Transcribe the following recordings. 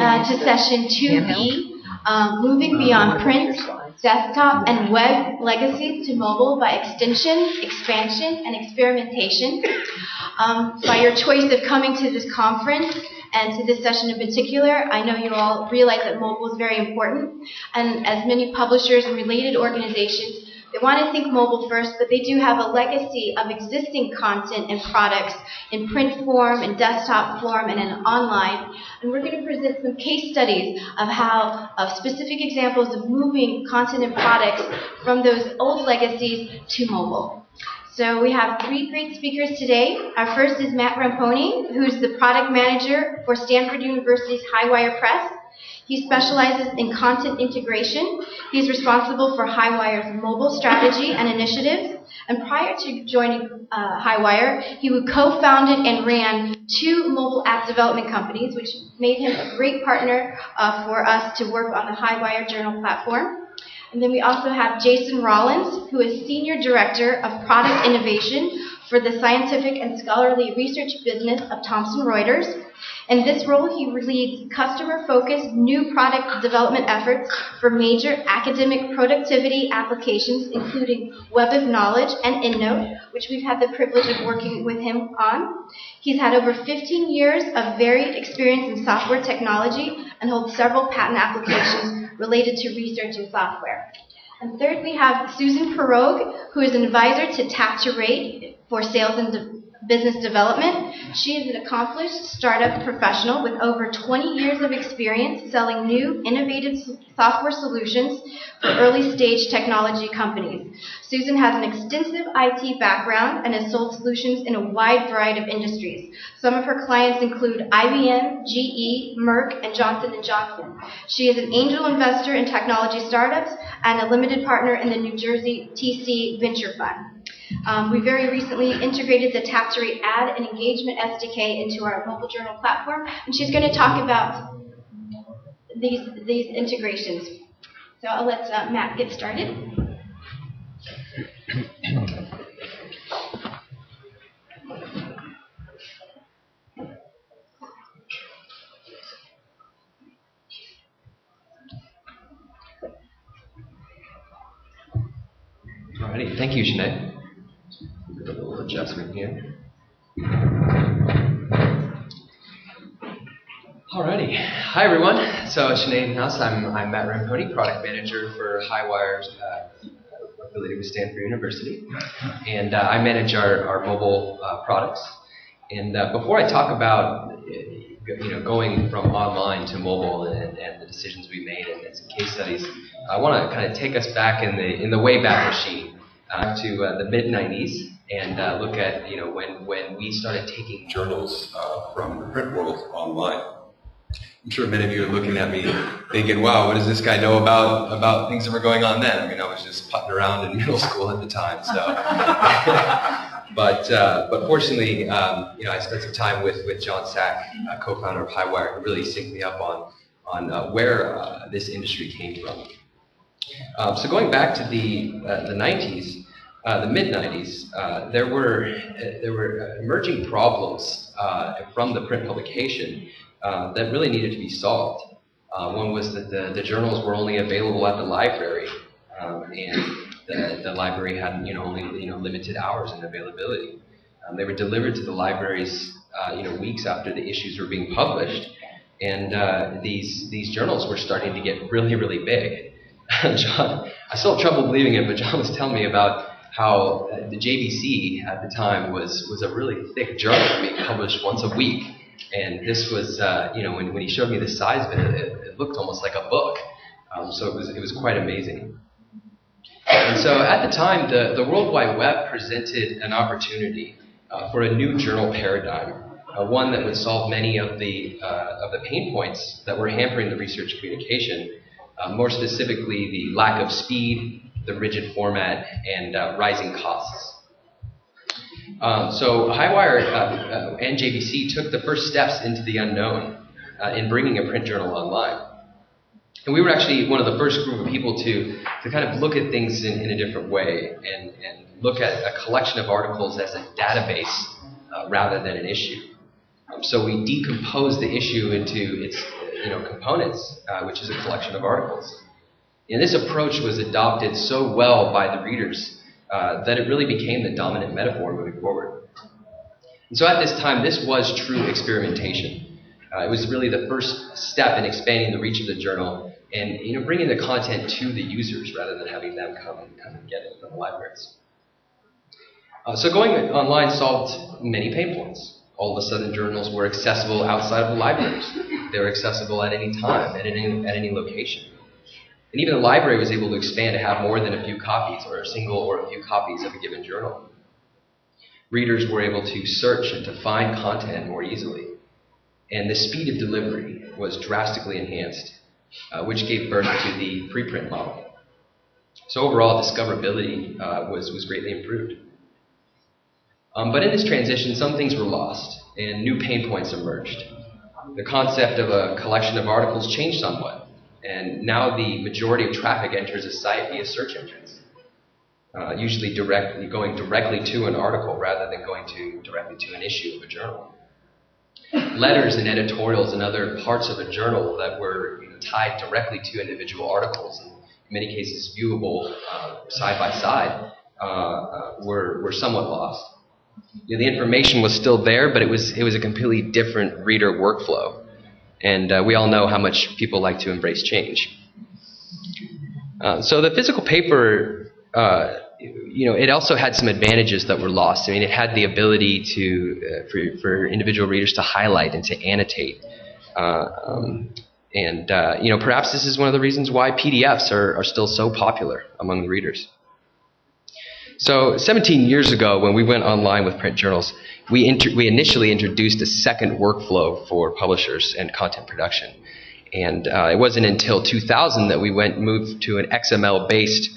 to session 2B, moving beyond print, desktop, and web legacies to mobile by extension, expansion, and experimentation. By your choice of coming to this conference and to this session in particular, I know you all realize that mobile is very important, and as many publishers and related organizations, they want to think mobile first, but they do have a legacy of existing content and products in print form, in desktop form, and in online. And we're going to present some case studies of specific examples of moving content and products from those old legacies to mobile. So we have 3 great speakers today. Our first is Matt Ramponi, who's the product manager for Stanford University's Highwire Press. He specializes in content integration. He's responsible for Highwire's mobile strategy and initiatives. And prior to joining Highwire, he co-founded and ran 2 mobile app development companies, which made him a great partner for us to work on the Highwire Journal platform. And then we also have Jason Rollins, who is Senior Director of Product Innovation for the Scientific and Scholarly Research Business of Thomson Reuters. In this role, he leads customer-focused new product development efforts for major academic productivity applications, including Web of Knowledge and EndNote, which we've had the privilege of working with him on. He's had over 15 years of varied experience in software technology and holds several patent applications related to research and software. And third, we have Susan Pirogue, who is an advisor to Tap to Rate for sales and business development. She is an accomplished startup professional with over 20 years of experience selling new, innovative software solutions for early-stage technology companies. Susan has an extensive IT background and has sold solutions in a wide variety of industries. Some of her clients include IBM, GE, Merck, and Johnson & Johnson. She is an angel investor in technology startups and a limited partner in the New Jersey TC Venture Fund. We very recently integrated the Tap to Rate ad and engagement SDK into our mobile journal platform, and she's going to talk about these integrations. So I'll let Matt get started. Alrighty, thank you, Sinead. A little adjustment here. Alrighty, hi everyone. So Sinead House, I'm Matt Ramponi, product manager for Highwire's affiliated with Stanford University, and I manage our mobile products. And before I talk about going from online to mobile and the decisions we made and some case studies, I want to kind of take us back in the Wayback Machine to the mid-90s and look at when we started taking journals from the print world online. I'm sure many of you are looking at me thinking, wow, what does this guy know about things that were going on then? I mean, I was just putting around in middle school at the time. So, but fortunately, I spent some time with John Sack, co-founder of Highwire, who really synced me up on where this industry came from. So going back to the 90s, the mid-90s, there were emerging problems from the print publication that really needed to be solved. One was that the journals were only available at the library, and the library had only limited hours in availability. They were delivered to the libraries weeks after the issues were being published, and these journals were starting to get really, really big. John, I still have trouble believing it, but John was telling me about how the JBC at the time was a really thick journal being published once a week. And this was, when he showed me the size of it, it looked almost like a book. So it was quite amazing. And so at the time, the World Wide Web presented an opportunity for a new journal paradigm, one that would solve many of the pain points that were hampering the research communication, more specifically the lack of speed, the rigid format, and rising costs. So Highwire and JBC took the first steps into the unknown in bringing a print journal online. And we were actually one of the first group of people to kind of look at things in a different way and look at a collection of articles as a database rather than an issue. So we decomposed the issue into components, which is a collection of articles. And this approach was adopted so well by the readers that it really became the dominant metaphor moving forward. And so at this time, this was true experimentation. It was really the first step in expanding the reach of the journal and bringing the content to the users rather than having them come and get it from the libraries. So going online solved many pain points. All of a sudden, journals were accessible outside of the libraries. They were accessible at any time, at any location. And even the library was able to expand to have more than a few copies, or a single or a few copies of a given journal. Readers were able to search and to find content more easily. And the speed of delivery was drastically enhanced, which gave birth to the preprint model. So overall, discoverability was greatly improved. But in this transition, some things were lost, and new pain points emerged. The concept of a collection of articles changed somewhat, and now the majority of traffic enters a site via search engines, usually going directly to an article rather than going directly to an issue of a journal. Letters and editorials and other parts of a journal that were tied directly to individual articles, and in many cases viewable side by side, were somewhat lost. The information was still there, but it was a completely different reader workflow. And we all know how much people like to embrace change. So the physical paper, it also had some advantages that were lost. I mean, it had the ability for individual readers to highlight and to annotate. Perhaps this is one of the reasons why PDFs are still so popular among the readers. So 17 years ago, when we went online with print journals, we initially introduced a second workflow for publishers and content production. And it wasn't until 2000 that we moved to an XML-based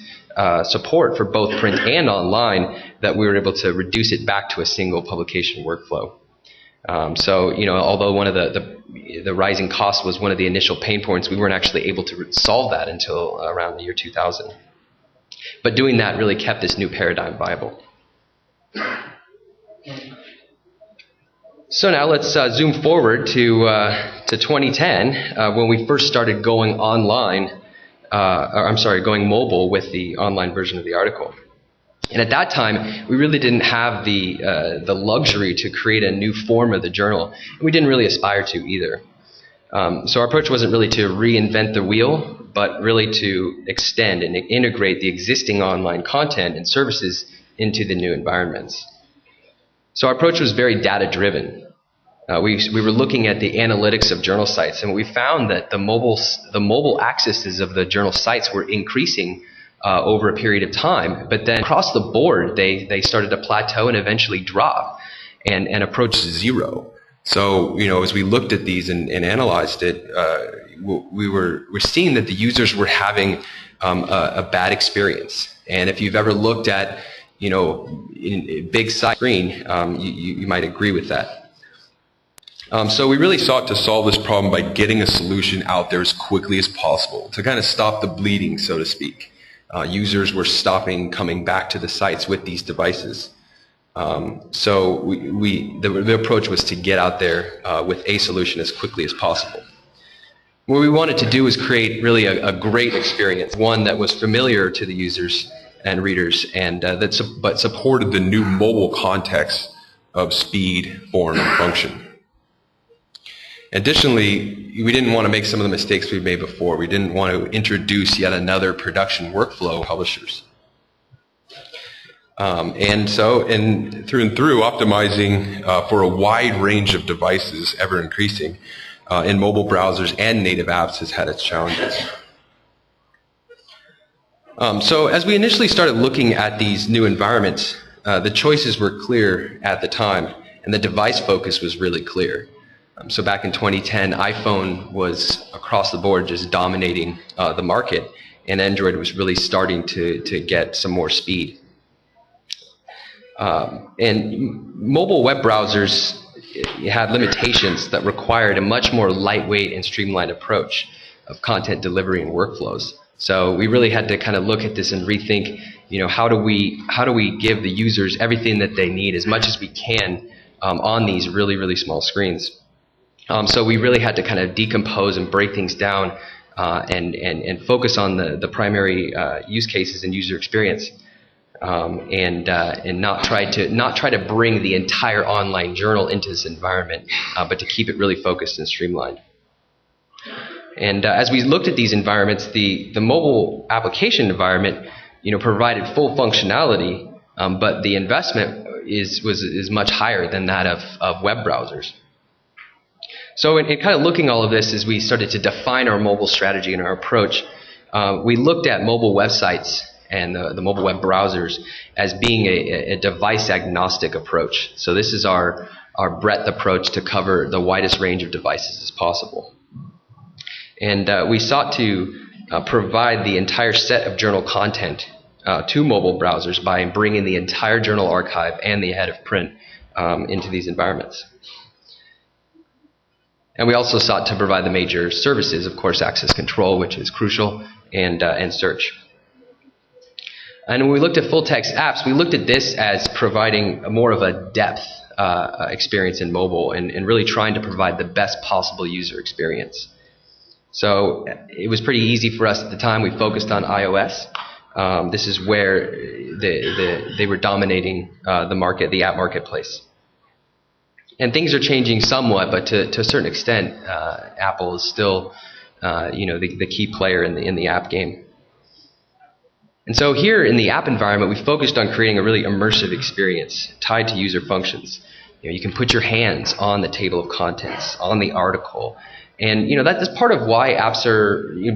support for both print and online that we were able to reduce it back to a single publication workflow. Although one of the rising costs was one of the initial pain points, we weren't actually able to solve that until around the year 2000. But doing that really kept this new paradigm viable. So now let's zoom forward to 2010 when we first started going going mobile with the online version of the article. And at that time, we really didn't have the luxury to create a new form of the journal, and we didn't really aspire to either. So our approach wasn't really to reinvent the wheel, but really to extend and integrate the existing online content and services into the new environments. So our approach was very data-driven. We were looking at the analytics of journal sites, and we found that the mobile accesses of the journal sites were increasing over a period of time, but then across the board, they started to plateau and eventually drop and approach zero. So, as we looked at these and analyzed it, we're seeing that the users were having a bad experience. And if you've ever looked at, in a big site screen, you might agree with that. So we really sought to solve this problem by getting a solution out there as quickly as possible to kind of stop the bleeding, so to speak. Users were stopping coming back to the sites with these devices. So the approach was to get out there with a solution as quickly as possible. What we wanted to do was create really a great experience, one that was familiar to the users and readers, and but supported the new mobile context of speed, form, and function. Additionally, we didn't want to make some of the mistakes we've made before. We didn't want to introduce yet another production workflow publishers. And through and through, optimizing for a wide range of devices, ever increasing, in mobile browsers and native apps has had its challenges. So as we initially started looking at these new environments, the choices were clear at the time, and the device focus was really clear. So back in 2010, iPhone was across the board just dominating the market, and Android was really starting to get some more speed. And mobile web browsers had limitations that required a much more lightweight and streamlined approach of content delivery and workflows. So we really had to kind of look at this and rethink, how do we give the users everything that they need as much as we can on these really, really small screens. So we really had to kind of decompose and break things down and focus on the primary use cases and user experience, and not try to bring the entire online journal into this environment, but to keep it really focused and streamlined. And as we looked at these environments, the mobile application environment, provided full functionality, but the investment is much higher than that of web browsers. So in kind of looking at all of this, as we started to define our mobile strategy and our approach, we looked at mobile websites and the mobile web browsers as being a device agnostic approach. So this is our breadth approach to cover the widest range of devices as possible. And we sought to provide the entire set of journal content to mobile browsers by bringing the entire journal archive and the head of print into these environments. And we also sought to provide the major services, of course, access control, which is crucial, and search. And when we looked at full text apps, we looked at this as providing more of a depth experience in mobile and really trying to provide the best possible user experience. So it was pretty easy for us at the time. We focused on iOS. This is where they were dominating the market, the app marketplace. And things are changing somewhat, but to a certain extent, Apple is still, the key player in the app game. And so here in the app environment, we focused on creating a really immersive experience tied to user functions. You can put your hands on the table of contents, on the article. And that's part of why apps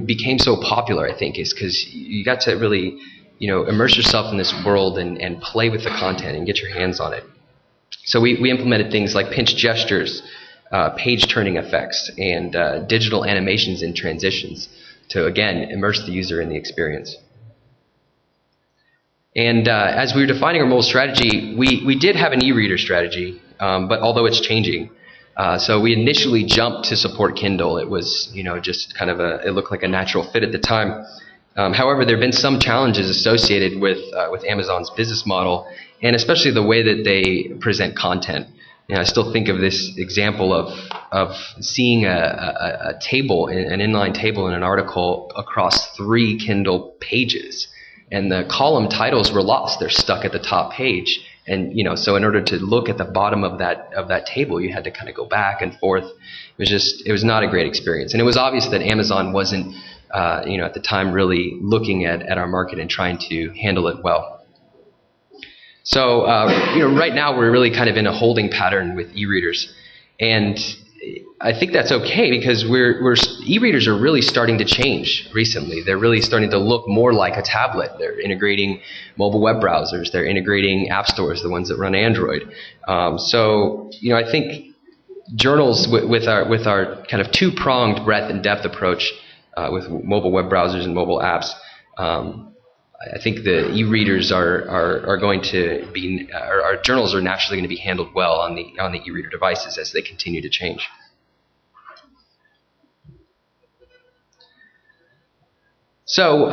became so popular, I think, is because you got to really immerse yourself in this world and play with the content and get your hands on it. So we implemented things like pinch gestures, page turning effects, and digital animations and transitions to, again, immerse the user in the experience. And as we were defining our mobile strategy, we did have an e-reader strategy, but although it's changing. So we initially jumped to support Kindle. It was, just kind of it looked like a natural fit at the time. However, there have been some challenges associated with Amazon's business model, and especially the way that they present content. I still think of this example of seeing a table, an inline table in an article across 3 Kindle pages, and the column titles were lost. They're stuck at the top page. And so in order to look at the bottom of that table, you had to kind of go back and forth. It was not a great experience, and it was obvious that Amazon wasn't, at the time, really looking at our market and trying to handle it well. So right now we're really kind of in a holding pattern with e-readers, and I think that's okay because e-readers are really starting to change recently. They're really starting to look more like a tablet. They're integrating mobile web browsers. They're integrating app stores, the ones that run Android. So I think journals with our kind of two-pronged breadth and depth approach with mobile web browsers and mobile apps, I think the e-readers are going to be, our journals are naturally going to be handled well on the e-reader devices as they continue to change. So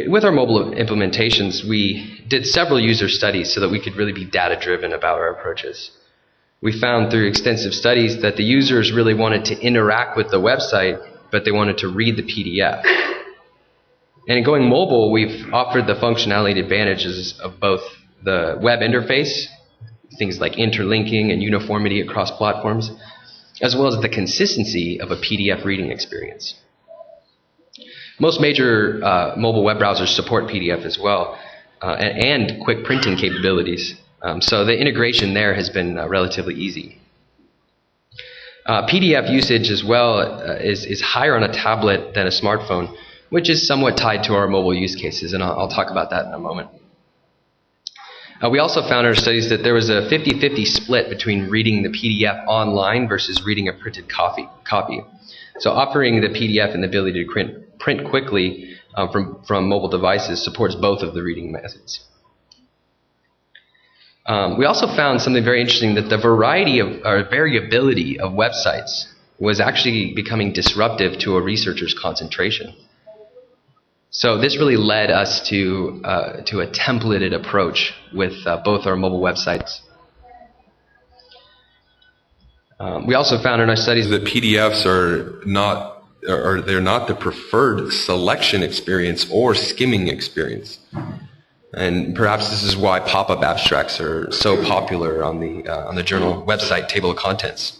with our mobile implementations, we did several user studies so that we could really be data-driven about our approaches. We found through extensive studies that the users really wanted to interact with the website, but they wanted to read the PDF. And in going mobile, we've offered the functionality advantages of both the web interface, things like interlinking and uniformity across platforms, as well as the consistency of a PDF reading experience. Most major mobile web browsers support PDF as well, and quick printing capabilities. So the integration there has been relatively easy. PDF usage as well is higher on a tablet than a smartphone, which is somewhat tied to our mobile use cases, and I'll talk about that in a moment. We also found in our studies that there was a 50-50 split between reading the PDF online versus reading a printed copy. So offering the PDF and the ability to print quickly from mobile devices supports both of the reading methods. We also found something very interesting, that the variability of websites was actually becoming disruptive to a researcher's concentration. So this really led us to a templated approach with both our mobile websites. We also found in our studies that PDFs are not, or they're not the preferred selection experience or skimming experience. And perhaps this is why pop-up abstracts are so popular on the journal website table of contents.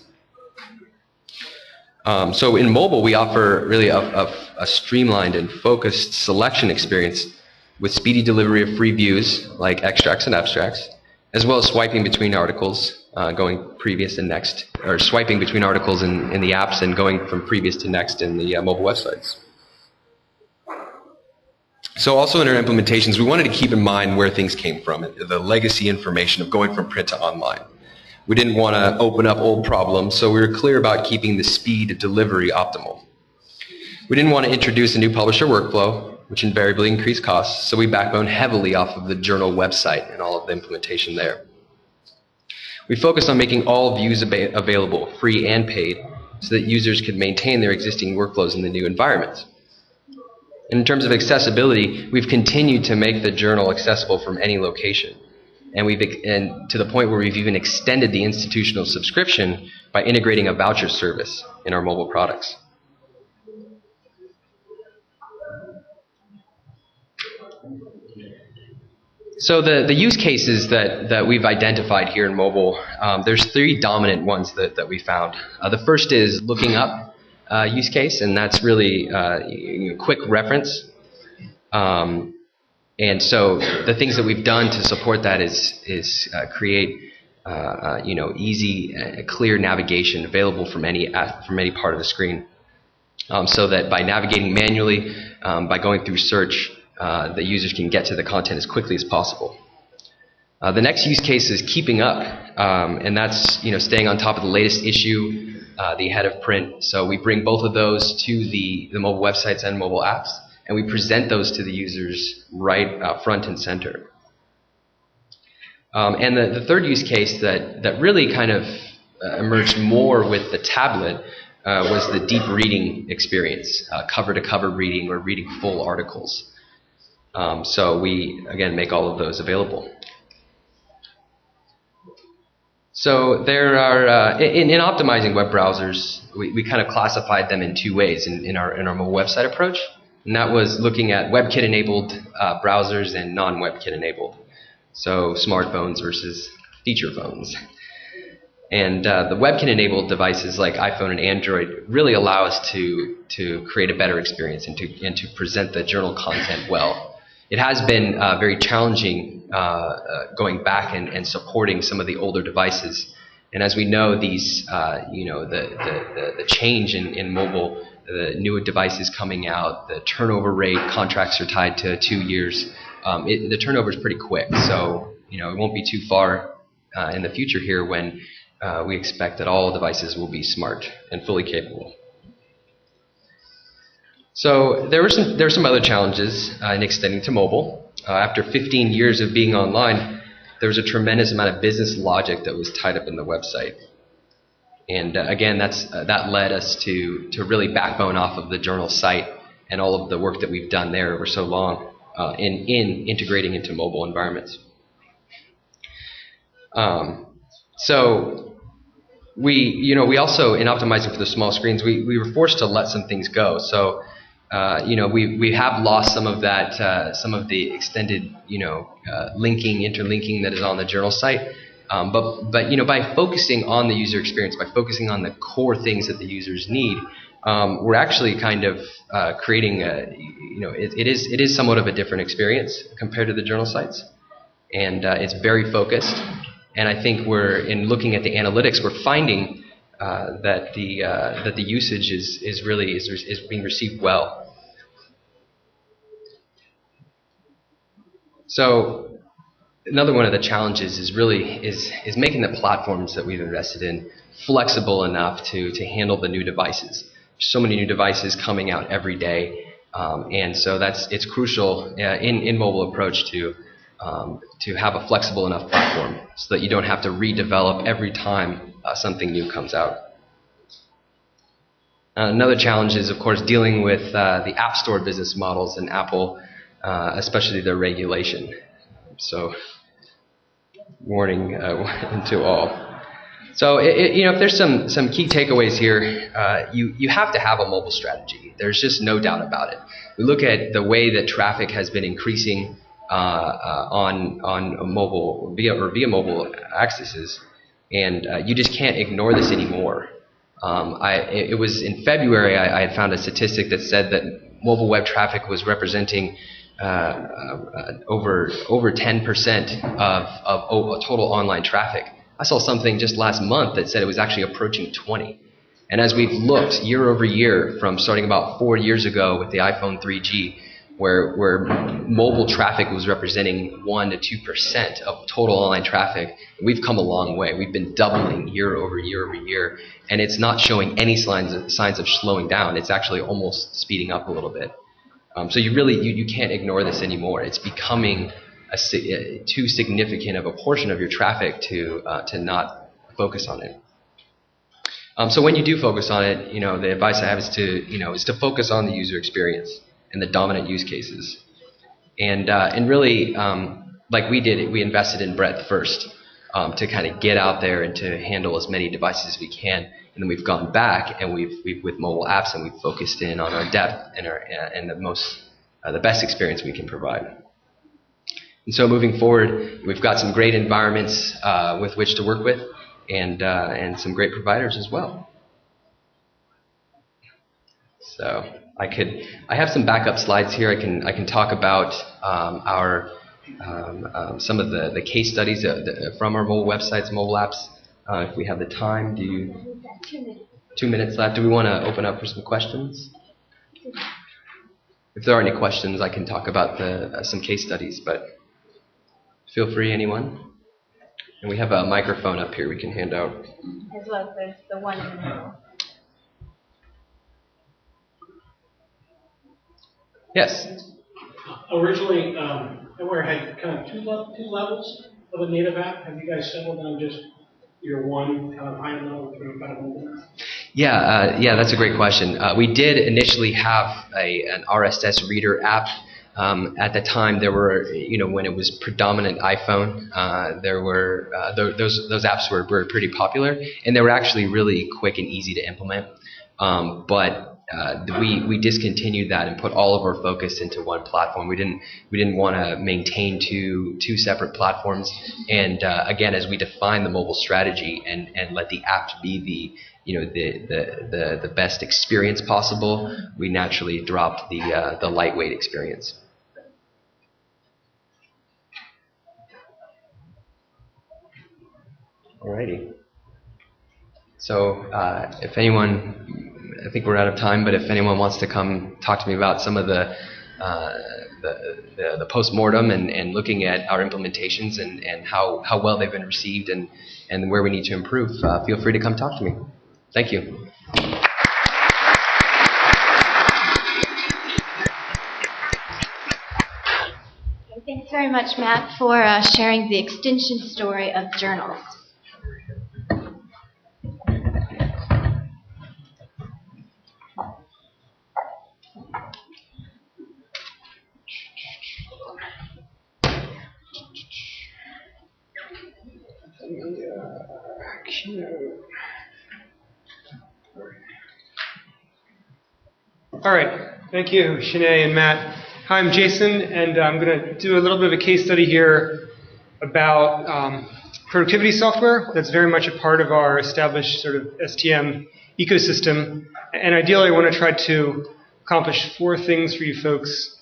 So in mobile, we offer really a streamlined and focused selection experience with speedy delivery of free views like extracts and abstracts, as well as swiping between articles, going previous and next, or swiping between articles in the apps and going from previous to next in the mobile websites. So also in our implementations, we wanted to keep in mind where things came from, the legacy information of going from print to online. We didn't want to open up old problems, so we were clear about keeping the speed of delivery optimal. We didn't want to introduce a new publisher workflow, which invariably increased costs, so we backboned heavily off of the journal website and all of the implementation there. We focused on making all views available, free and paid, so that users could maintain their existing workflows in the new environments. In terms of accessibility, we've continued to make the journal accessible from any location. And to the point where we've even extended the institutional subscription by integrating a voucher service in our mobile products. So the use cases that we've identified here in mobile, there's three dominant ones that we found. The first is looking up use case, and that's really quick reference. And so the things that we've done to support that is create easy, clear navigation available from any part of the screen, so that by navigating manually, by going through search, the users can get to the content as quickly as possible. The next use case is keeping up, and that's staying on top of the latest issue, the ahead of print. So we bring both of those to the mobile websites and mobile apps, and we present those to the users right front and center. And the third use case that really kind of emerged more with the tablet was the deep reading experience, cover-to-cover reading or reading full articles. So we, again, make all of those available. So there are, in optimizing web browsers, we kind of classified them in two ways in our mobile website approach. And that was looking at WebKit-enabled browsers and non-WebKit-enabled. So smartphones versus feature phones. And the WebKit-enabled devices like iPhone and Android really allow us to create a better experience and to present the journal content well. It has been very challenging going back and supporting some of the older devices. And as we know, these, the change in mobile, the newer devices coming out, the turnover rate, contracts are tied to 2 years. The turnover is pretty quick, so it won't be too far in the future here when we expect that all devices will be smart and fully capable. So there were some other challenges in extending to mobile. After 15 years of being online, there was a tremendous amount of business logic that was tied up in the website. And again, that led us to really backbone off of the journal site and all of the work that we've done there over so long in integrating into mobile environments. So we also, in optimizing for the small screens, we were forced to let some things go. So we have lost some of that, some of the extended interlinking that is on the journal site. But by focusing on the user experience, by focusing on the core things that the users need, we're actually kind of creating it is somewhat of a different experience compared to the journal sites, and it's very focused. And I think in looking at the analytics, we're finding that the usage is being received well. So another one of the challenges is making the platforms that we've invested in flexible enough to handle the new devices. There's so many new devices coming out every day, and so it's crucial in mobile approach to have a flexible enough platform so that you don't have to redevelop every time something new comes out. Another challenge is, of course, dealing with the App Store business models and Apple, especially their regulation. So, warning to all. So, if there's some key takeaways here, you have to have a mobile strategy. There's just no doubt about it. We look at the way that traffic has been increasing on mobile via mobile accesses, and you just can't ignore this anymore. It was in February I had found a statistic that said that mobile web traffic was representing over 10% of total online traffic. I saw something just last month that said it was actually approaching 20. And as we've looked year over year, from starting about 4 years ago with the iPhone 3G, where mobile traffic was representing 1 to 2% of total online traffic, we've come a long way. We've been doubling year over year over year, and it's not showing any signs of slowing down. It's actually almost speeding up a little bit. So you can't ignore this anymore. It's becoming too significant of a portion of your traffic to not focus on it. So when you do focus on it, the advice I have is to focus on the user experience and the dominant use cases, and really, like we did, we invested in breadth first to kind of get out there and to handle as many devices as we can, and then we've gone back and we've with mobile apps, and we've focused in on our depth and the best experience we can provide. And so moving forward, we've got some great environments with which to work with, and some great providers as well. So I have some backup slides here. I can talk about our some of the case studies from our mobile websites, mobile apps. If we have the time, 2 minutes left. Do we want to open up for some questions? If there are any questions, I can talk about some case studies, but feel free, anyone. And we have a microphone up here we can hand out. As well as the one in the middle. Yes? Originally, Anywhere had kind of two levels of a native app. Have you guys settled on just your one kind of high level through kind of mobile? Yeah, that's a great question. We did initially have an Rss Reader App. At the time, there were, when it was predominant iPhone, there were those apps were pretty popular, and they were actually really quick and easy to implement. But we discontinued that and put all of our focus into one platform. We didn't want to maintain two separate platforms. And again, as we define the mobile strategy and let the app be the best experience possible, we naturally dropped the lightweight experience. Alrighty. So if anyone, I think we're out of time, but if anyone wants to come talk to me about some of the post-mortem and looking at our implementations and how well they've been received and where we need to improve, feel free to come talk to me. Thank you. Thanks very much, Matt, for sharing the extension story of journals. All right, thank you, Shanae and Matt. Hi, I'm Jason, and I'm going to do a little bit of a case study here about productivity software that's very much a part of our established sort of STM ecosystem. And ideally, I want to try to accomplish 4 things for you folks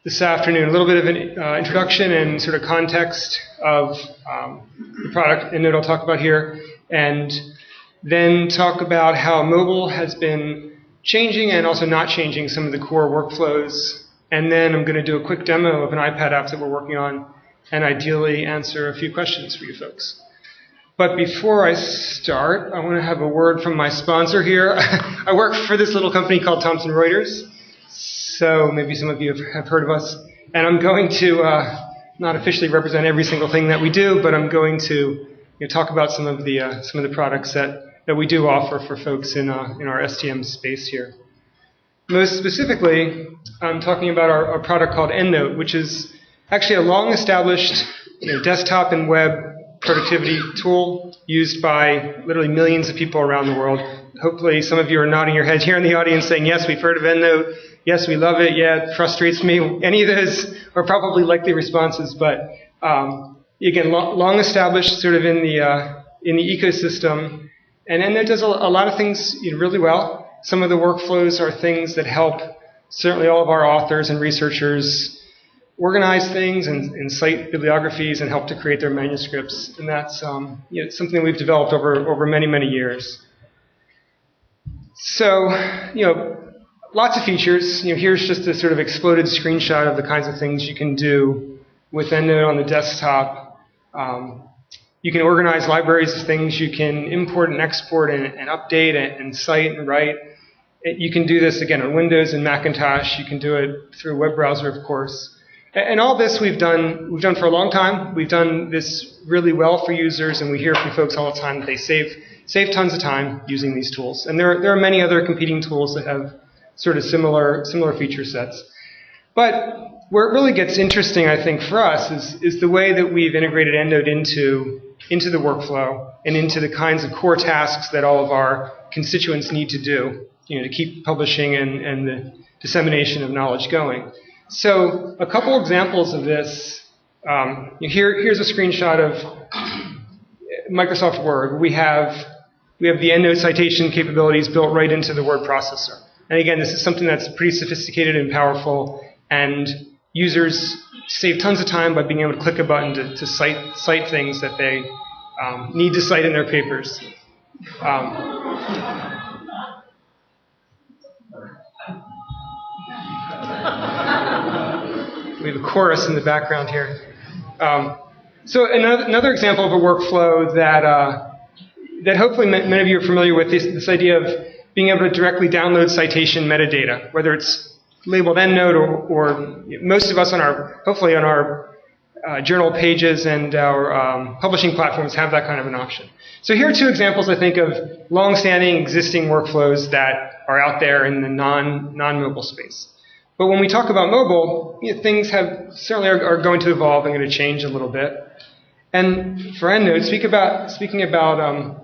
this afternoon. A little bit of an introduction and sort of context of the product and what I'll talk about here, and then talk about how mobile has been changing and also not changing some of the core workflows. And then I'm going to do a quick demo of an iPad app that we're working on and ideally answer a few questions for you folks. But before I start, I want to have a word from my sponsor here. I work for this little company called Thomson Reuters, so maybe some of you have heard of us. And I'm going to not officially represent every single thing that we do, but I'm going to talk about some of the products that we do offer for folks in our STM space here. Most specifically, I'm talking about our product called EndNote, which is actually a long-established desktop and web productivity tool used by literally millions of people around the world. Hopefully some of you are nodding your heads here in the audience saying, yes, we've heard of EndNote. Yes, we love it. Yeah, it frustrates me. Any of those are probably likely responses, but again, long established sort of in the ecosystem. And EndNote does a lot of things really well. Some of the workflows are things that help certainly all of our authors and researchers organize things and cite bibliographies and help to create their manuscripts. And that's something we've developed over many, many years. So, lots of features. Here's just a sort of exploded screenshot of the kinds of things you can do with EndNote on the desktop. You can organize libraries of things. You can import and export and update and cite and write. You can do this, again, on Windows and Macintosh. You can do it through a web browser, of course. And all this we've done for a long time. We've done this really well for users, and we hear from folks all the time that they save tons of time using these tools. And there are many other competing tools that have sort of similar feature sets. But where it really gets interesting, I think, for us is the way that we've integrated EndNote into the workflow and into the kinds of core tasks that all of our constituents need to do, to keep publishing and the dissemination of knowledge going. So a couple examples of this. Here's a screenshot of Microsoft Word. We have the EndNote citation capabilities built right into the word processor. And again, this is something that's pretty sophisticated and powerful, and users save tons of time by being able to click a button to cite things that they need to cite in their papers. We have a chorus in the background here. So another example of a workflow that hopefully many of you are familiar with is this idea of being able to directly download citation metadata, whether it's labeled EndNote or most of us hopefully on our journal pages and our publishing platforms have that kind of an option. So here are two examples, I think, of long-standing existing workflows that are out there in the non-mobile space. But when we talk about mobile, things certainly are going to evolve and going to change a little bit. And for EndNote, speaking about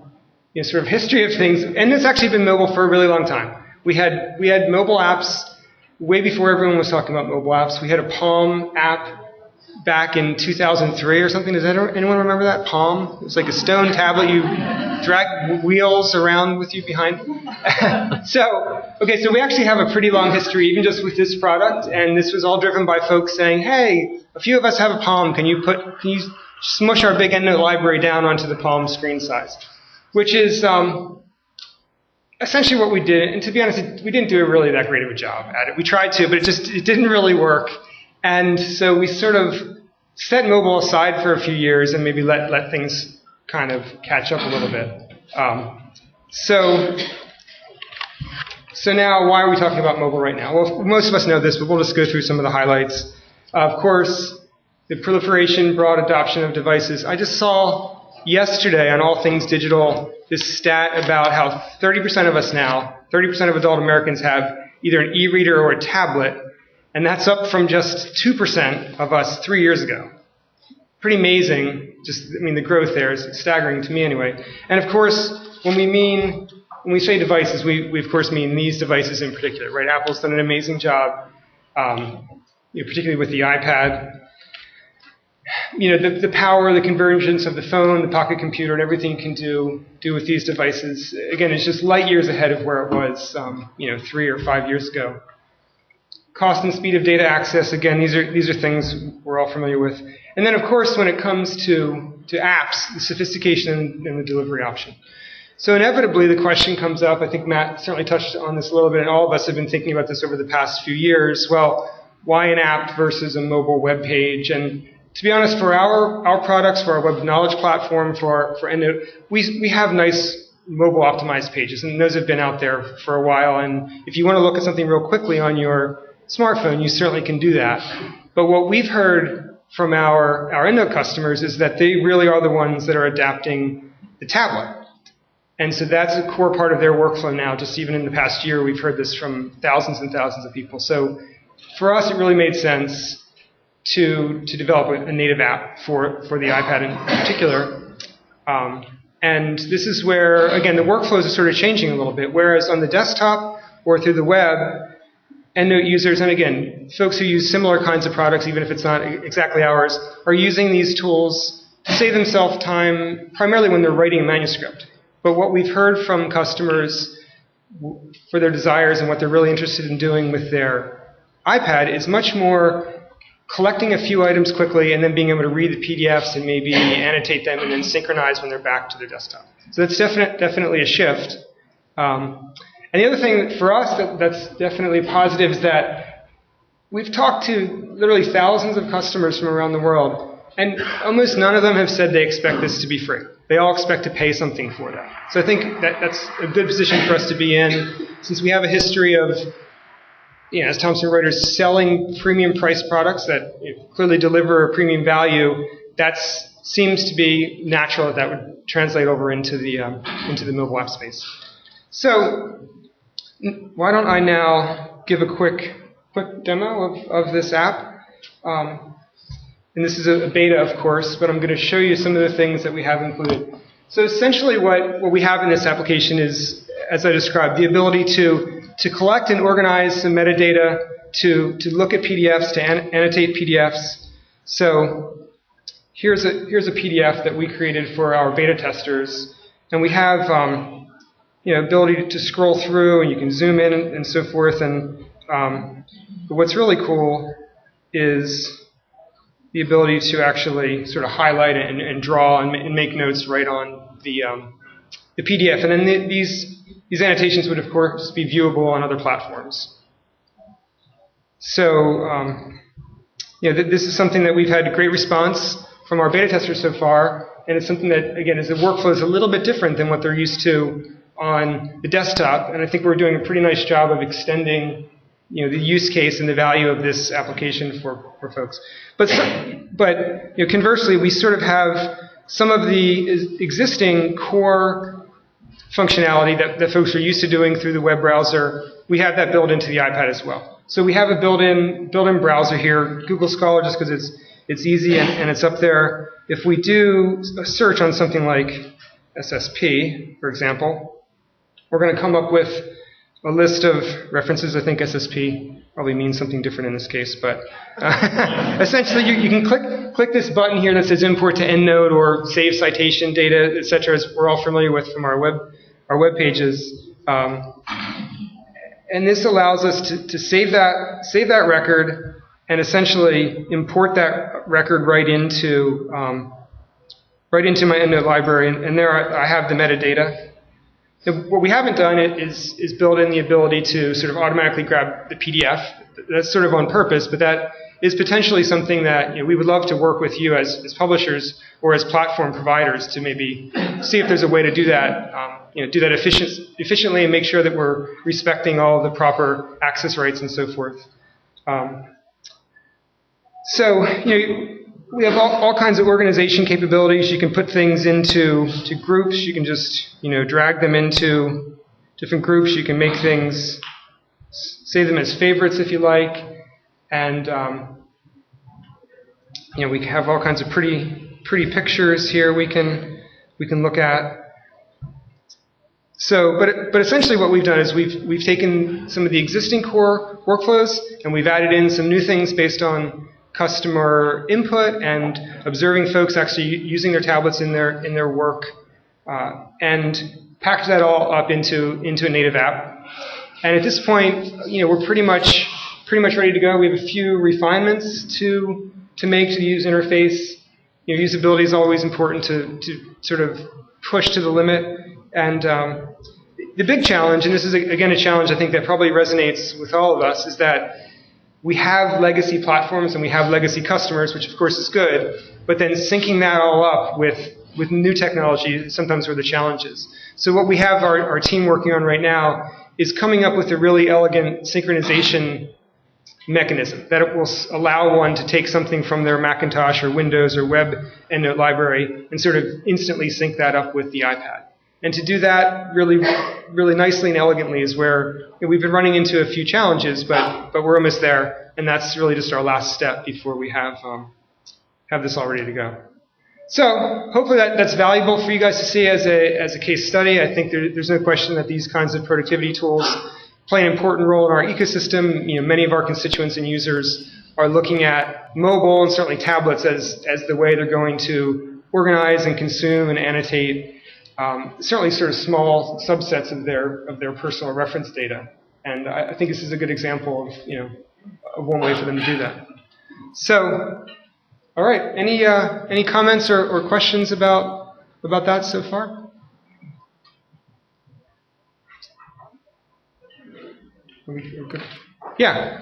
sort of history of things, EndNote's actually been mobile for a really long time. We had mobile apps way before everyone was talking about mobile apps. We had a Palm app back in 2003 or something. Does anyone remember that? Palm? It was like a stone tablet you drag wheels around with you behind. So we actually have a pretty long history, even just with this product, and this was all driven by folks saying, hey, a few of us have a Palm. Can you smush our big EndNote library down onto the Palm screen size? Which is essentially what we did. And to be honest, we didn't do really that great of a job at it. We tried to, but it didn't really work. And so we sort of set mobile aside for a few years and maybe let things kind of catch up a little bit. So now, why are we talking about mobile right now? Well, most of us know this, but we'll just go through some of the highlights. Of course, the proliferation, broad adoption of devices. I just saw yesterday on All Things Digital this stat about how 30% of us now, 30% of adult Americans have either an e-reader or a tablet, and that's up from just 2% of us 3 years ago. Pretty amazing. The growth there is staggering to me anyway. And of course, when we say devices, we of course mean these devices in particular, right? Apple's done an amazing job, particularly with the iPad. The power, the convergence of the phone, the pocket computer, and everything you can do with these devices, again, it's just light years ahead of where it was, 3 or 5 years ago. Cost and speed of data access, again, these are things we're all familiar with. And then, of course, when it comes to apps, the sophistication and the delivery option. So inevitably, the question comes up, I think Matt certainly touched on this a little bit, and all of us have been thinking about this over the past few years. Well, why an app versus a mobile web page? And to be honest, for our products, for our web knowledge platform, for EndNote, we have nice mobile optimized pages, and those have been out there for a while. And if you want to look at something real quickly on your smartphone, you certainly can do that. But what we've heard from our EndNote customers is that they really are the ones that are adapting the tablet. And so that's a core part of their workflow now. Just even in the past year, we've heard this from thousands and thousands of people. So for us, it really made sense to develop a native app for the iPad in particular. And this is where, again, the workflows are sort of changing a little bit. Whereas on the desktop or through the web, EndNote users, and again, folks who use similar kinds of products, even if it's not exactly ours, are using these tools to save themselves time, primarily when they're writing a manuscript. But what we've heard from customers for their desires and what they're really interested in doing with their iPad is much more collecting a few items quickly and then being able to read the PDFs and maybe annotate them and then synchronize when they're back to their desktop. So that's definitely a shift. And the other thing for us that's definitely positive is that we've talked to literally thousands of customers from around the world, and almost none of them have said they expect this to be free. They all expect to pay something for that. So I think that's a good position for us to be in, since we have a history of, as Thomson Reuters, selling premium priced products that clearly deliver a premium value. That seems to be natural that would translate over into the mobile app space. So why don't I now give a quick demo of this app. And this is a beta, of course, but I'm going to show you some of the things that we have included. So essentially what we have in this application is, as I described, the ability to collect and organize some metadata, to look at PDFs, to annotate PDFs. So here's a PDF that we created for our beta testers, and we have ability to scroll through, and you can zoom in and so forth. And but what's really cool is the ability to actually sort of highlight it and draw and make notes right on the PDF. And then these annotations would, of course, be viewable on other platforms. So this is something that we've had great response from our beta testers so far, and it's something that, again, the workflow is a little bit different than what they're used to on the desktop, and I think we're doing a pretty nice job of extending the use case and the value of this application for folks. But conversely, we sort of have some of the existing core functionality that folks are used to doing through the web browser. We have that built into the iPad as well. So we have a built-in browser here, Google Scholar, just because it's easy and it's up there. If we do a search on something like SSP, for example, we're going to come up with a list of references. I think SSP probably means something different in this case, but essentially you can click this button here that says import to EndNote or save citation data, etc., as we're all familiar with from our web pages. And this allows us to save that record and essentially import that record right into my EndNote library, and there I have the metadata. What we haven't done is build in the ability to sort of automatically grab the PDF. That's sort of on purpose, but that is potentially something that we would love to work with you as publishers or as platform providers to maybe see if there's a way to do that, do that efficiently and make sure that we're respecting all the proper access rights and so forth. We have all kinds of organization capabilities. You can put things into groups. You can just drag them into different groups. You can make things, save them as favorites if you like, and we have all kinds of pretty pictures here we can look at. So, but essentially what we've done is we've taken some of the existing core workflows and we've added in some new things based on customer input and observing folks actually using their tablets in their work, and package that all up into a native app. And at this point, we're pretty much ready to go. We have a few refinements to make to the user interface. Usability is always important to sort of push to the limit. And the big challenge, and this is again a challenge I think that probably resonates with all of us, is that we have legacy platforms and we have legacy customers, which of course is good, but then syncing that all up with new technology is sometimes where the challenge is. So what we have our team working on right now is coming up with a really elegant synchronization mechanism that it will allow one to take something from their Macintosh or Windows or web EndNote library and sort of instantly sync that up with the iPad. And to do that really, really nicely and elegantly is where we've been running into a few challenges, but we're almost there, and that's really just our last step before we have this all ready to go. So hopefully that's valuable for you guys to see as a case study. I think there's no question that these kinds of productivity tools play an important role in our ecosystem. Many of our constituents and users are looking at mobile and certainly tablets as the way they're going to organize and consume and annotate certainly sort of small subsets of their personal reference data. And I think this is a good example of one way for them to do that. So, all right, any comments or questions about that so far? Yeah.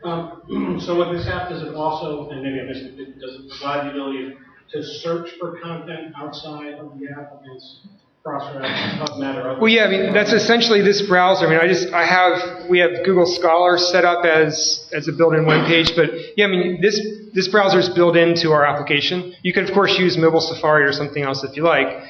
So what this app does, it also, and maybe I missed it, does it provide the ability to search for content outside of the app against cross-reference, PubMed or other? Well, yeah, I mean that's essentially this browser. I mean, we have Google Scholar set up as a built-in web page, but yeah, I mean this browser is built into our application. You can of course use mobile Safari or something else if you like.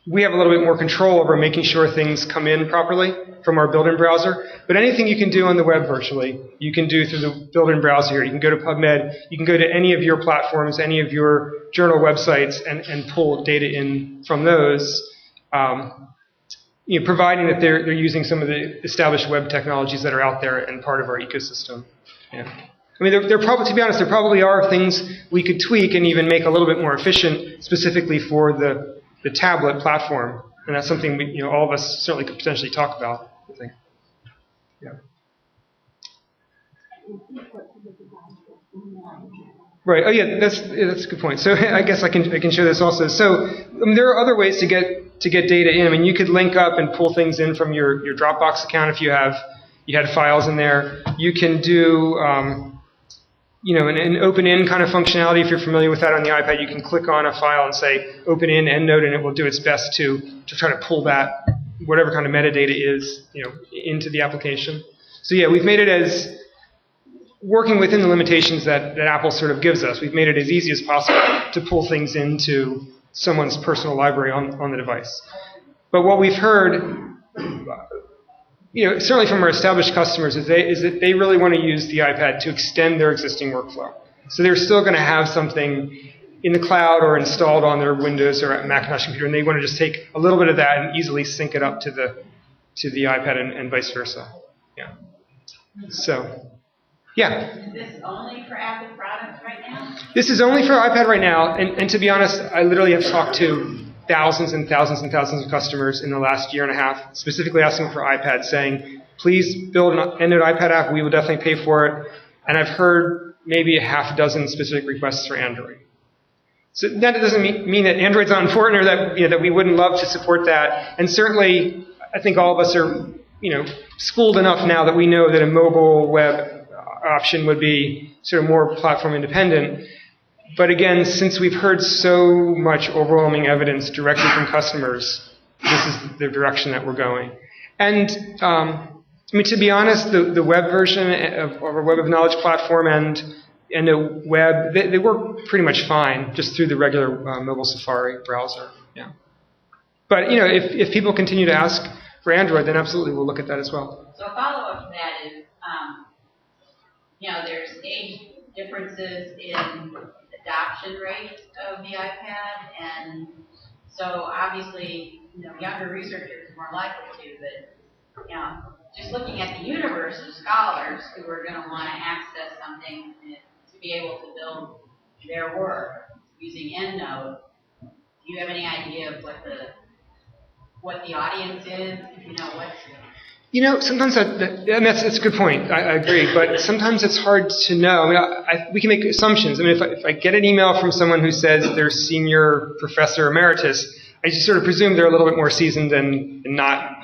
We have a little bit more control over making sure things come in properly from our built-in browser. But anything you can do on the web virtually, you can do through the built-in browser here. You can go to PubMed. You can go to any of your platforms, any of your journal websites, and pull data in from those, providing that they're using some of the established web technologies that are out there and part of our ecosystem. Yeah. I mean, to be honest, there probably are things we could tweak and even make a little bit more efficient specifically for the tablet platform, and that's something all of us certainly could potentially talk about, I think. Yeah. Right. Oh, yeah. That's a good point. So I guess I can share this also. So there are other ways to get data in. I mean, you could link up and pull things in from your Dropbox account if you had files in there. You can do an open-in kind of functionality. If you're familiar with that on the iPad, you can click on a file and say open in EndNote, and it will do its best to try to pull that, whatever kind of metadata is, into the application. So yeah, we've made it as working within the limitations that Apple sort of gives us. We've made it as easy as possible to pull things into someone's personal library on the device. But what we've heard, certainly from our established customers, is that they really want to use the iPad to extend their existing workflow. So they're still going to have something in the cloud or installed on their Windows or Macintosh computer, and they want to just take a little bit of that and easily sync it up to the iPad and vice versa. Yeah. So, yeah. Is this only for Apple products right now? This is only for iPad right now, and to be honest, I literally have talked to thousands and thousands and thousands of customers in the last year and a half, specifically asking for iPad, saying, please build an EndNote iPad app, we will definitely pay for it. And I've heard maybe a half dozen specific requests for Android. So that doesn't mean that Android's not important or that we wouldn't love to support that. And certainly, I think all of us are schooled enough now that we know that a mobile web option would be sort of more platform independent. But again, since we've heard so much overwhelming evidence directly from customers, this is the direction that we're going. And to be honest, the web version of our Web of Knowledge platform and the web, they work pretty much fine just through the regular mobile Safari browser. Yeah. But if people continue to ask for Android, then absolutely we'll look at that as well. So a follow-up to that is, there's age differences in adoption rate of the iPad, and so obviously, younger researchers are more likely to, but, just looking at the universe of scholars who are going to want to access something to be able to build their work using EndNote, do you have any idea of what the audience is? Sometimes that's a good point. I agree, but sometimes it's hard to know. We can make assumptions. If I get an email from someone who says they're senior professor emeritus, I just sort of presume they're a little bit more seasoned and not,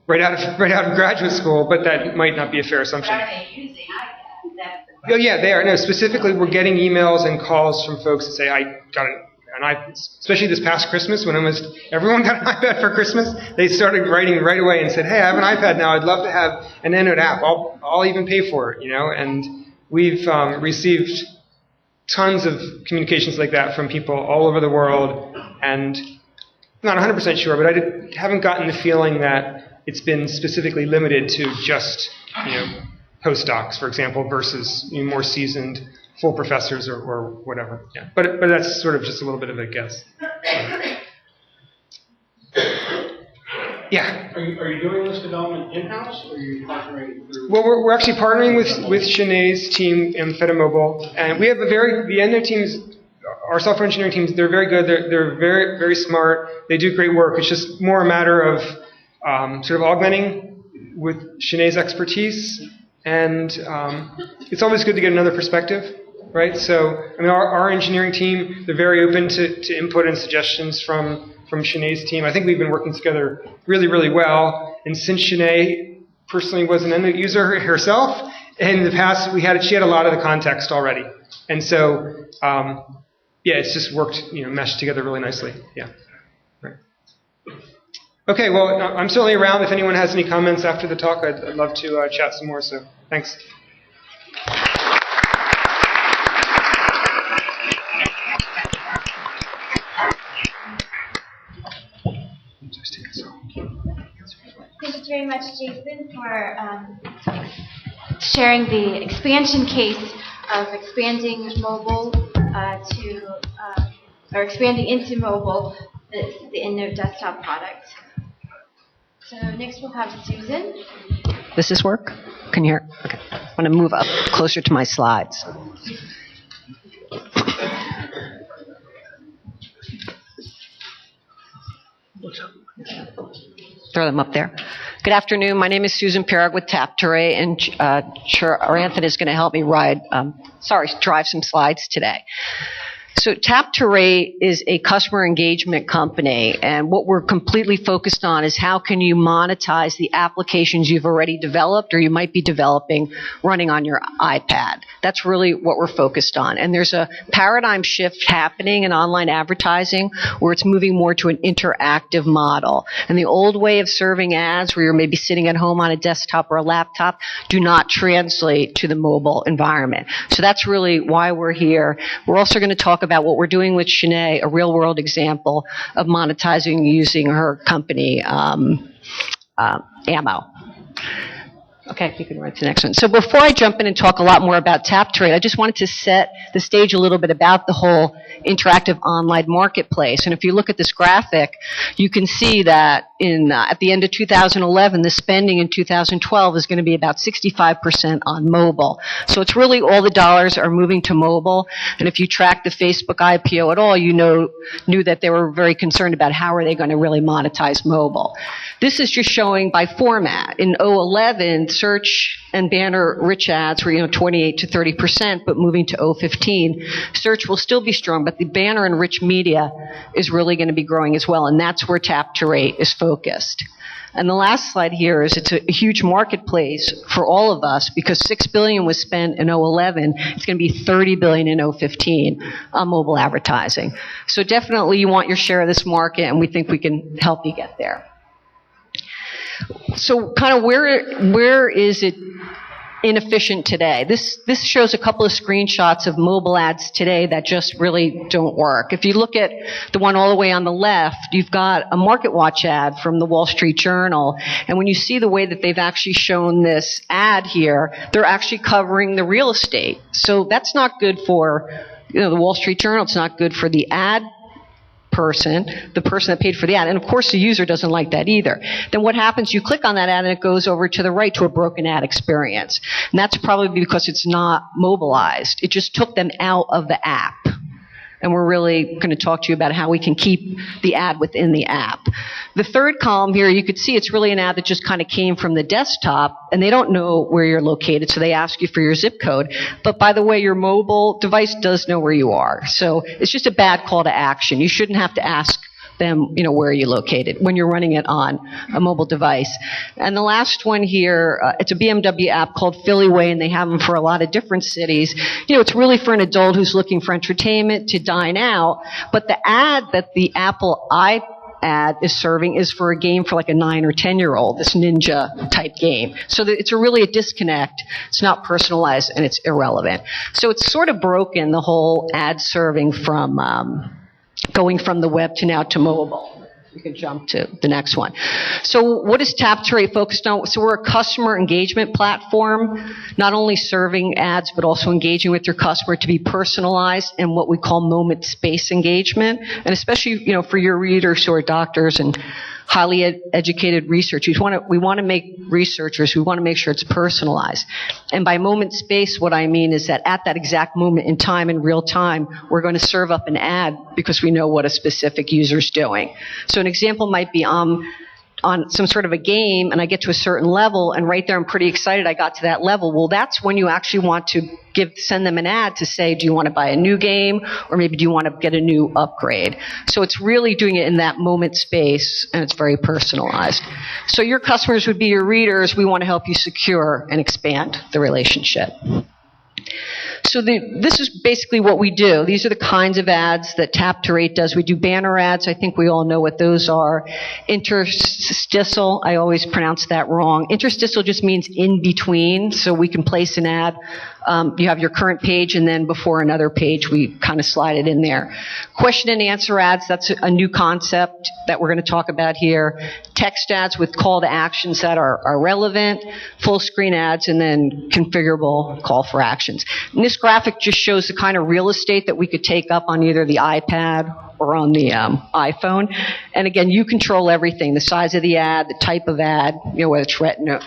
right out of graduate school. But that might not be a fair assumption. But are they using iPad? Oh yeah, they are. No, specifically, we're getting emails and calls from folks that say, "I got an iPad." Especially this past Christmas, when almost everyone got an iPad for Christmas, they started writing right away and said, "Hey, I have an iPad now. I'd love to have an EndNote app. I'll even pay for it." And we've received tons of communications like that from people all over the world, and I'm not 100% sure, but I haven't gotten the feeling that it's been specifically limited to just postdocs, for example, versus more seasoned full professors or whatever. Yeah. But that's sort of just a little bit of a guess. Yeah. Are you doing this development in-house, or are you partnering through? Well, we're actually partnering with Sinead's team in Mobile, and we have the Endo teams, our software engineering teams. They're very good. They're very, very smart. They do great work. It's just more a matter of sort of augmenting with Sinead's expertise, and it's always good to get another perspective, right? So, I mean, our engineering team, they're very open to input and suggestions from Sinead's team. I think we've been working together really, really well. And since Sinead personally was an end user herself, in the past she had a lot of the context already. And so, it's just worked, meshed together really nicely. Yeah. Right. Okay, well, I'm certainly around if anyone has any comments after the talk. I'd love to chat some more, so thanks. Thanks very much, Jason, for sharing the expansion case of expanding mobile expanding into mobile, the EndNote desktop product. So next we'll have Susan. Does this work? Can you hear? Okay. I want to move up closer to my slides. Throw them up there. Good afternoon. My name is Susan Pirog with Taptoray, and Anthony is going to help me drive some slides today. So Taptoray is a customer engagement company, and what we're completely focused on is how can you monetize the applications you've already developed or you might be developing running on your iPad. That's really what we're focused on. And there's a paradigm shift happening in online advertising where it's moving more to an interactive model. And the old way of serving ads where you're maybe sitting at home on a desktop or a laptop do not translate to the mobile environment. So that's really why we're here. We're also going to talk about what we're doing with Sinead, a real-world example of monetizing using her company, Ammo. Okay, you can write to the next one. So before I jump in and talk a lot more about Taptoray, I just wanted to set the stage a little bit about the whole interactive online marketplace. And if you look at this graphic, you can see that at the end of 2011, the spending in 2012 is going to be about 65% on mobile. So it's really all the dollars are moving to mobile. And if you track the Facebook IPO at all, you knew that they were very concerned about how are they going to really monetize mobile. This is just showing by format. In 2011, search and banner rich ads were 28 to 30%, but moving to 2015, search will still be strong, but the banner and rich media is really going to be growing as well, and that's where Taptoray is focused. And the last slide here is it's a huge marketplace for all of us because $6 billion was spent in 2011. It's going to be $30 billion in 2015 on mobile advertising. So definitely you want your share of this market, and we think we can help you get there. So kind of where is it inefficient today? This shows a couple of screenshots of mobile ads today that just really don't work. If you look at the one all the way on the left, you've got a Market Watch ad from the Wall Street Journal. And when you see the way that they've actually shown this ad here, they're actually covering the real estate. So that's not good for the Wall Street Journal. It's not good for the ad person, the person that paid for the ad. And of course the user doesn't like that either. Then what happens, you click on that ad and it goes over to the right to a broken ad experience. And that's probably because it's not mobilized. It just took them out of the app. And we're really going to talk to you about how we can keep the ad within the app. The third column here, you could see it's really an ad that just kind of came from the desktop, and they don't know where you're located, so they ask you for your zip code. But by the way, your mobile device does know where you are. So it's just a bad call to action. You shouldn't have to ask them, where are you located when you're running it on a mobile device. And the last one here, it's a BMW app called Philly Way, and they have them for a lot of different cities. It's really for an adult who's looking for entertainment to dine out, but the ad that the Apple iPad is serving is for a game for like a 9 or 10-year-old, this ninja type game. So it's really a disconnect. It's not personalized and it's irrelevant. So it's sort of broken, the whole ad serving from going from the web to now to mobile. We can jump to the next one. So what is Tap2Rate focused on? So we're a customer engagement platform, not only serving ads, but also engaging with your customer to be personalized and what we call moment space engagement. And especially, for your readers who are doctors and highly educated researchers, we want to make researchers, we want to make sure it's personalized. And by moment space, what I mean is that at that exact moment in time, in real time, we're going to serve up an ad because we know what a specific user's doing. So an example might be on some sort of a game, and I get to a certain level, and right there I'm pretty excited I got to that level. Well, that's when you actually want to send them an ad to say, do you want to buy a new game, or maybe do you want to get a new upgrade? So it's really doing it in that moment space, and it's very personalized. So your customers would be your readers. We want to help you secure and expand the relationship. So this is basically what we do. These are the kinds of ads that Tap2Rate does. We do banner ads. I think we all know what those are. Interstitial, I always pronounce that wrong. Interstitial just means in between, so we can place an ad. You have your current page, and then before another page, we kind of slide it in there. Question and answer ads, that's a new concept that we're going to talk about here. Text ads with call to actions that are relevant, full screen ads, and then configurable call for actions. And this graphic just shows the kind of real estate that we could take up on either the iPad or on the iPhone. And again, you control everything, the size of the ad, the type of ad, whether it's retina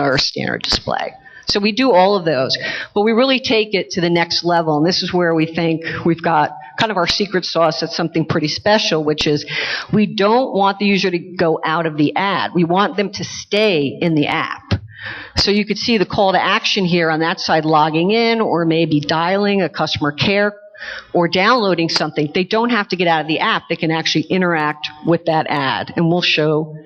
or standard display. So we do all of those, but we really take it to the next level, and this is where we think we've got kind of our secret sauce. That's something pretty special, which is we don't want the user to go out of the ad. We want them to stay in the app. So you could see the call to action here on that side, logging in or maybe dialing a customer care or downloading something. They don't have to get out of the app. They can actually interact with that ad, and we'll show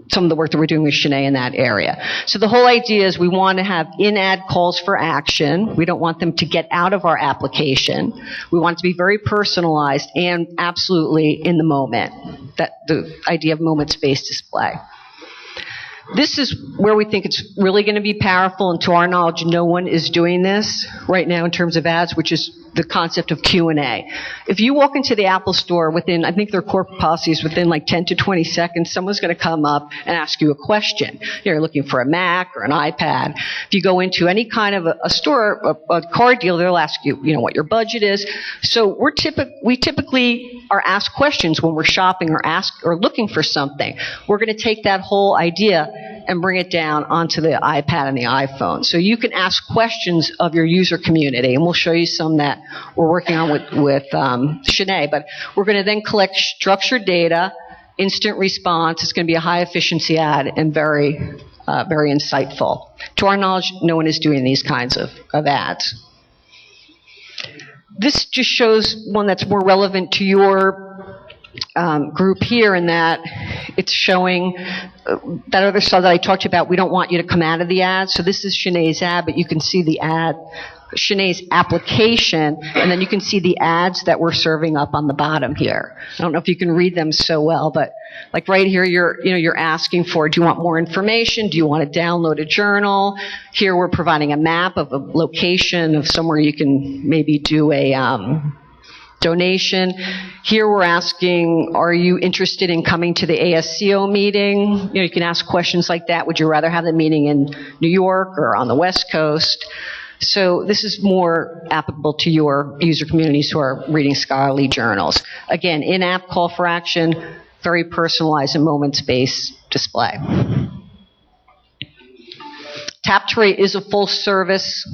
some of the work that we're doing with Shanae in that area. So the whole idea is we want to have in-ad calls for action. We don't want them to get out of our application. We want it to be very personalized and absolutely in the moment, that the idea of moment-based display. This is where we think it's really going to be powerful, and to our knowledge, no one is doing this right now in terms of ads, which is the concept of Q&A. If you walk into the Apple store within, I think their corporate policy is within like 10 to 20 seconds, someone's going to come up and ask you a question. You're looking for a Mac or an iPad. If you go into any kind of a store, a car dealer, they'll ask you, what your budget is. So we typically are asked questions when we're shopping or looking for something. We're going to take that whole idea and bring it down onto the iPad and the iPhone. So you can ask questions of your user community, and we'll show you some that we're working on with Shanae. But we're going to then collect structured data, instant response. It's going to be a high efficiency ad and very insightful. To our knowledge, no one is doing these kinds of ads. This just shows one that's more relevant to your group here, in that it's showing that other stuff that I talked about. We don't want you to come out of the ad. So this is Shanae's ad, but you can see the ad, Shanae's application, and then you can see the ads that we're serving up on the bottom here. I don't know if you can read them so well, but like right here, you're asking for, do you want more information? Do you want to download a journal? Here we're providing a map of a location of somewhere you can maybe do a donation. Here we're asking, are you interested in coming to the ASCO meeting? You can ask questions like that. Would you rather have the meeting in New York or on the West Coast? So this is more applicable to your user communities who are reading scholarly journals. Again, in-app call for action, very personalized and moment-based display. Tap2Rate is a full-service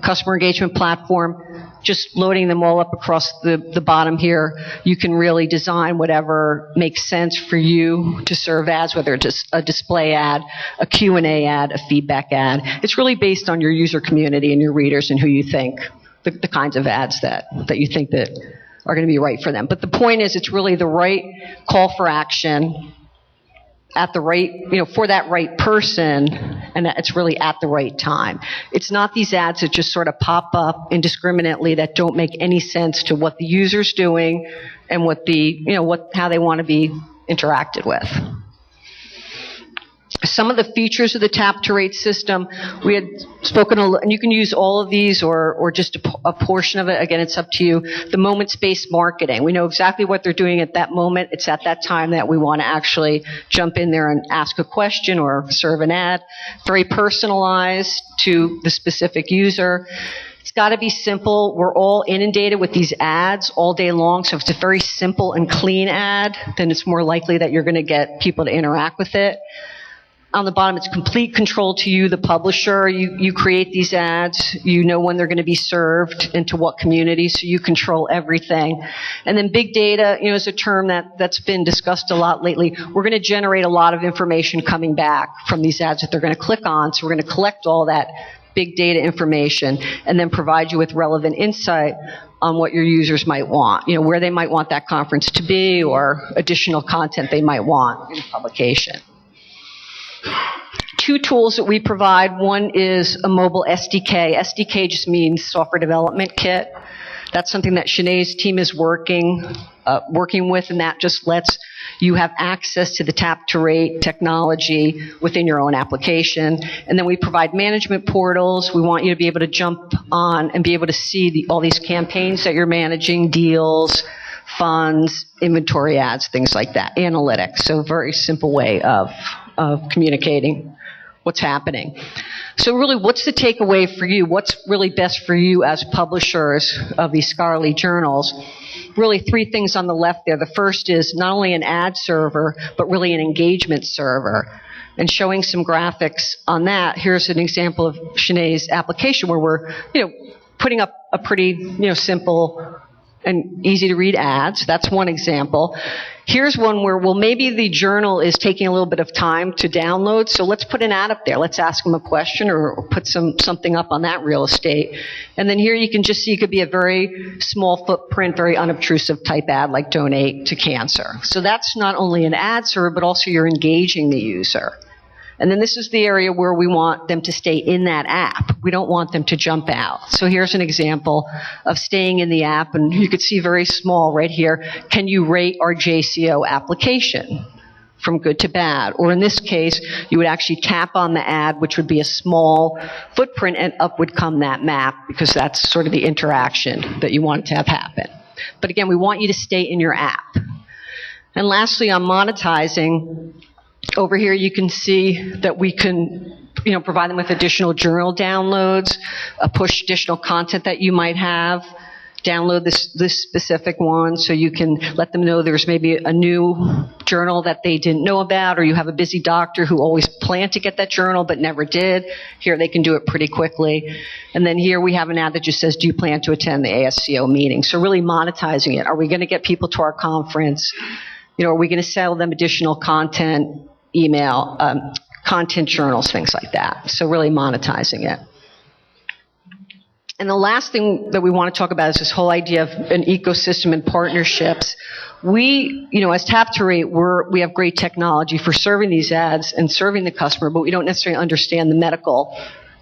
customer engagement platform. Just loading them all up across the bottom here, you can really design whatever makes sense for you to serve ads, whether it's a display ad, a Q&A ad, a feedback ad. It's really based on your user community and your readers and who you think, the kinds of ads that you think that are going to be right for them. But the point is, it's really the right call for action at the right, for that right person, and it's really at the right time. It's not these ads that just sort of pop up indiscriminately that don't make any sense to what the user's doing and how they want to be interacted with. Some of the features of the tap to rate system, we had spoken, and you can use all of these or just a portion of it. Again, it's up to you. The moments-based marketing. We know exactly what they're doing at that moment. It's at that time that we want to actually jump in there and ask a question or serve an ad. Very personalized to the specific user. It's got to be simple. We're all inundated with these ads all day long, so if it's a very simple and clean ad, then it's more likely that you're going to get people to interact with it. On the bottom, it's complete control to you, the publisher. You create these ads. You know when they're going to be served and to what community, so you control everything. And then big data, is a term that's been discussed a lot lately. We're going to generate a lot of information coming back from these ads that they're going to click on, so we're going to collect all that big data information and then provide you with relevant insight on what your users might want, where they might want that conference to be or additional content they might want in publication. Two tools that we provide. One is a mobile SDK. SDK just means software development kit. That's something that Sinead's team is working with, and that just lets you have access to the tap to rate technology within your own application. And then we provide management portals. We want you to be able to jump on and be able to see all these campaigns that you're managing, deals, funds, inventory ads, things like that, analytics. So a very simple way of communicating what's happening. So really, what's the takeaway for you? What's really best for you as publishers of these scholarly journals? Really three things on the left there. The first is not only an ad server, but really an engagement server. And showing some graphics on that, here's an example of Sinead's application where we're, putting up a pretty, simple and easy to read ads. That's one example. Here's one where, maybe the journal is taking a little bit of time to download, so let's put an ad up there. Let's ask them a question or put something up on that real estate. And then here you can just see it could be a very small footprint, very unobtrusive type ad like donate to cancer. So that's not only an ad server, but also you're engaging the user. And then this is the area where we want them to stay in that app. We don't want them to jump out. So here's an example of staying in the app, and you could see very small right here. Can you rate our JCO application from good to bad? Or in this case, you would actually tap on the ad, which would be a small footprint, and up would come that map, because that's sort of the interaction that you want to have happen. But again, we want you to stay in your app. And lastly, on monetizing, over here you can see that we can provide them with additional journal downloads, push additional content that you might have, download this specific one so you can let them know there's maybe a new journal that they didn't know about, or you have a busy doctor who always planned to get that journal but never did. Here they can do it pretty quickly. And then here we have an ad that just says, do you plan to attend the ASCO meeting? So really monetizing it. Are we going to get people to our conference? Are we going to sell them additional content, email, content journals, things like that. So really monetizing it. And the last thing that we want to talk about is this whole idea of an ecosystem and partnerships. We, as Tap to Rate, we have great technology for serving these ads and serving the customer, but we don't necessarily understand the medical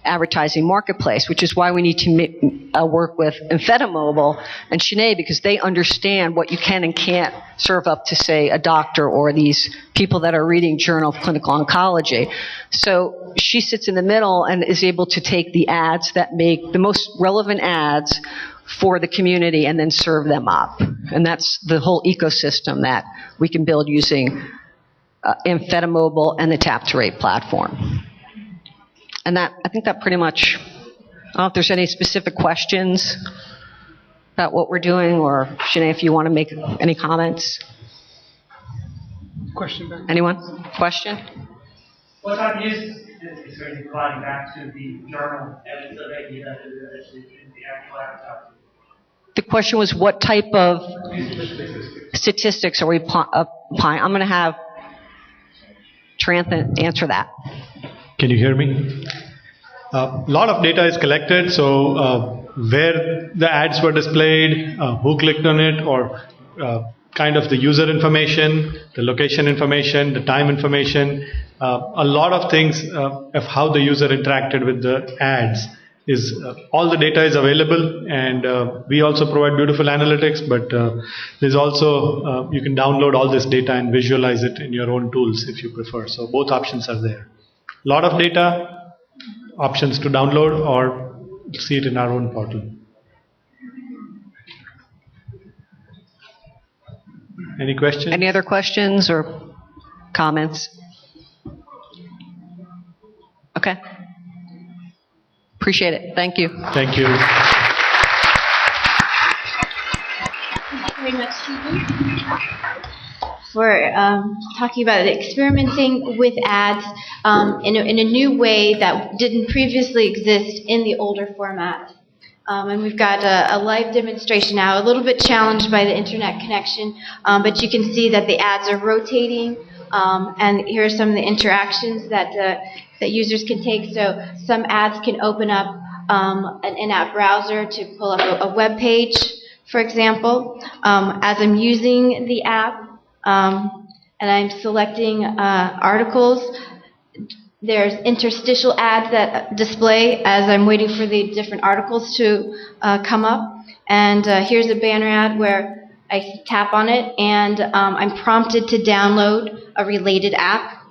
advertising marketplace, which is why we need to work with InfediMobile and Sinead, because they understand what you can and can't serve up to, say, a doctor or these people that are reading Journal of Clinical Oncology. So she sits in the middle and is able to take the ads that make the most relevant ads for the community and then serve them up. And that's the whole ecosystem that we can build using InfediMobile and the Tap to Rate platform. And I think that pretty much, I don't know if there's any specific questions about what we're doing, or Sinead, if you want to make any comments. Question back. Anyone? Question? What type of use is going to be providing back to the journal evidence of that data that is actually in the actual advertising? The question was, what type of statistics are we applying? I'm going to have Tranthan answer that. Can you hear me? A lot of data is collected, so where the ads were displayed, who clicked on it, or kind of the user information, the location information, the time information, a lot of things of how the user interacted with the ads is all the data is available, and we also provide beautiful analytics, but there's also you can download all this data and visualize it in your own tools if you prefer. So both options are there. A lot of data, options to download or see it in our own portal. Any questions? Any other questions or comments? Okay. Appreciate it. Thank you. Thank you. Thank you very much, Susan, for talking about experimenting with ads in a new way that didn't previously exist in the older format. And we've got a live demonstration now, a little bit challenged by the internet connection, but you can see that the ads are rotating, and here are some of the interactions that users can take. So some ads can open up an in-app browser to pull up a web page, for example. As I'm using the app and I'm selecting articles, there's interstitial ads that display as I'm waiting for the different articles to come up. And here's a banner ad where I tap on it, and I'm prompted to download a related app.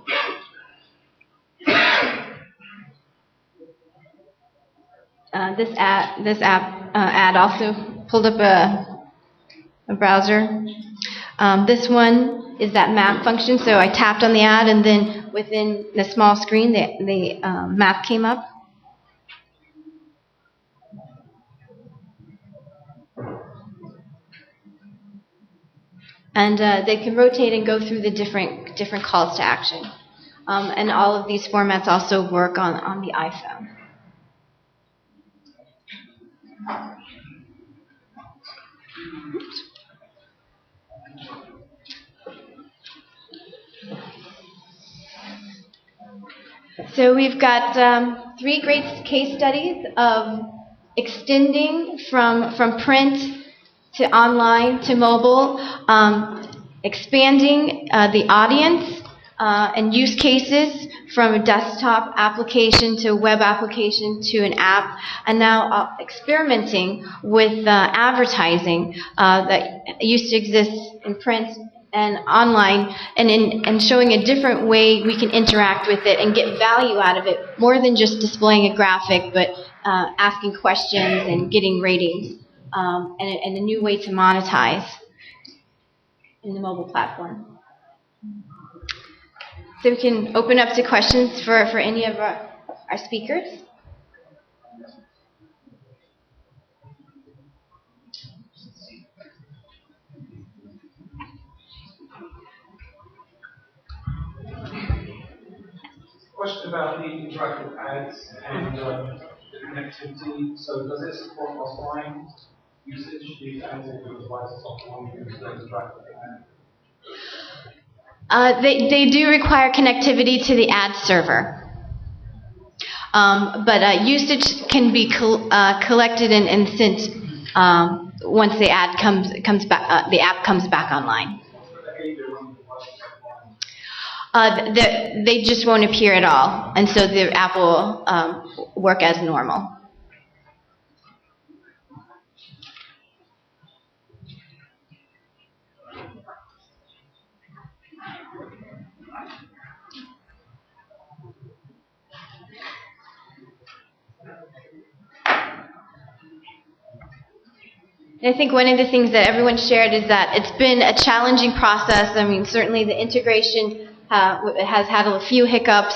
This ad also pulled up a browser. This one is that map function. So I tapped on the ad, and then within the small screen, the map came up. And they can rotate and go through the different calls to action. And all of these formats also work on the iPhone. So we've got 3 great case studies of extending from print to online to mobile, expanding the audience and use cases from a desktop application to a web application to an app, and now experimenting with advertising that used to exist in print and online, and showing a different way we can interact with it and get value out of it, more than just displaying a graphic, but asking questions and getting ratings, and a new way to monetize in the mobile platform. So we can open up to questions for any of our speakers. Question about the interactive ads and the connectivity. So does it support offline usage? These ads if your device is offline, you can still interact with the ad? They do require connectivity to the ad server. But usage can be collected and sent once the ad comes back. The app comes back online. They just won't appear at all, and so the app will work as normal. I think one of the things that everyone shared is that it's been a challenging process. I mean, certainly the integration has had a few hiccups,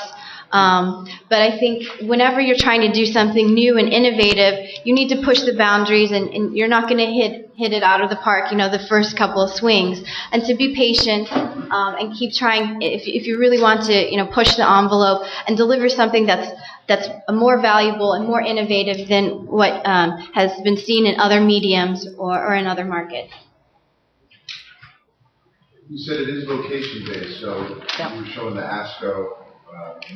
but I think whenever you're trying to do something new and innovative, you need to push the boundaries, and you're not going to hit it out of the park, the first couple of swings. And to be patient and keep trying if you really want to, push the envelope and deliver something that's more valuable and more innovative than what has been seen in other mediums or in other markets. You said it is location-based, so you were showing the ASCO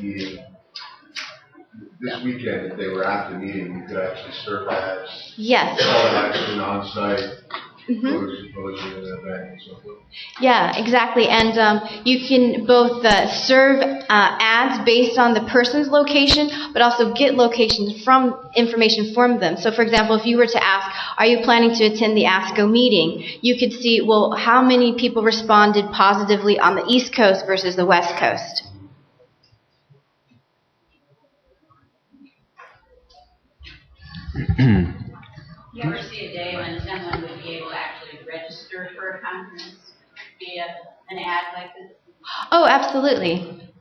meeting. This weekend, if they were at the meeting, you could actually serve ads. Yes. Call to action on-site. photos supposedly in the event and so forth. Yeah, exactly. And you can both serve ads based on the person's location, but also get information from them. So, for example, if you were to ask, are you planning to attend the ASCO meeting? You could see, well, how many people responded positively on the East Coast versus the West Coast. You ever see a day when someone would be able to actually register for a conference via an ad like this? Oh, absolutely.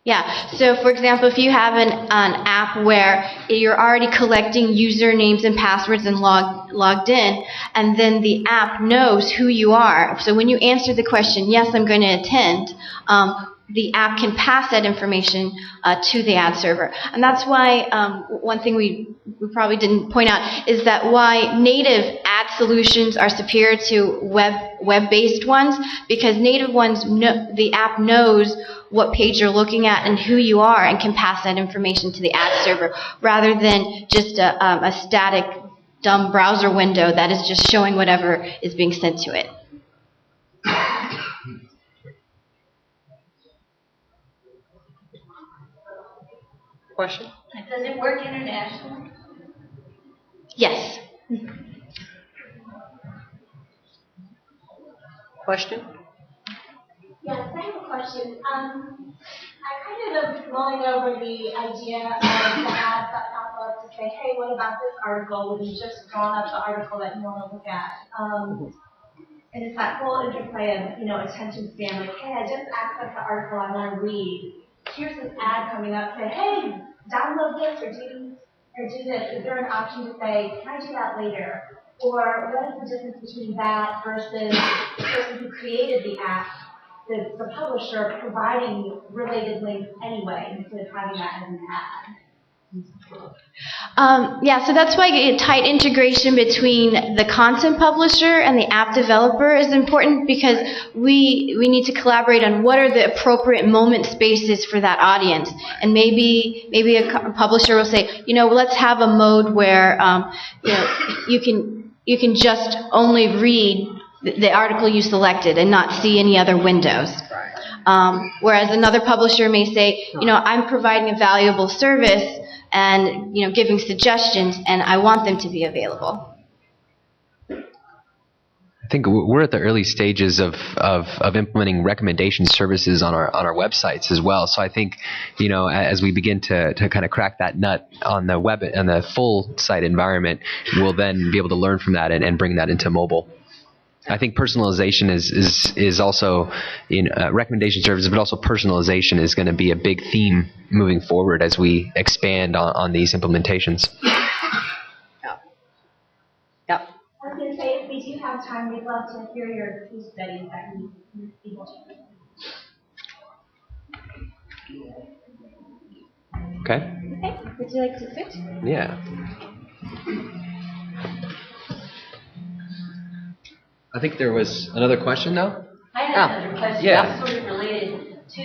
Yeah. So, for example, if you have an app where you're already collecting usernames and passwords and logged in, and then the app knows who you are. So when you answer the question, yes, I'm going to attend, the app can pass that information to the ad server. And that's why one thing we probably didn't point out is that why native ad solutions are superior to web-based ones, because native ones, the app knows what page you're looking at and who you are and can pass that information to the ad server rather than just a static, dumb browser window that is just showing whatever is being sent to it. Question? Does it work internationally? Yes. Question? Yes, I have a question. I kind of am mulling over the idea of the ads that pop up to say, hey, what about this article? When you just drawn up the article that you want to look at. And it's that whole interplay of, attention span. Like, hey, I just accessed the article I want to read. Here's this ad coming up saying, hey, download this or do this. Is there an option to say, can I do that later? Or what is the difference between that versus the person who created the app, the publisher, providing related links anyway, instead of having that as an ad? Yeah, so that's why a tight integration between the content publisher and the app developer is important, because we need to collaborate on what are the appropriate moment spaces for that audience. And maybe a publisher will say, let's have a mode where you can just only read the article you selected and not see any other windows. Whereas another publisher may say, I'm providing a valuable service and giving suggestions, and I want them to be available. I think we're at the early stages of implementing recommendation services on our websites as well. So I think, as we begin to kind of crack that nut on the web and the full site environment, we'll then be able to learn from that and bring that into mobile. I think personalization is also in recommendation services, but also personalization is going to be a big theme moving forward as we expand on these implementations. Yep. I was going to say, if we do have time, we'd love to hear your case studies that you're able to. Okay. Okay. Would you like to switch? Yeah. I think there was another question, though? I have another question. Yeah. It's sort of related to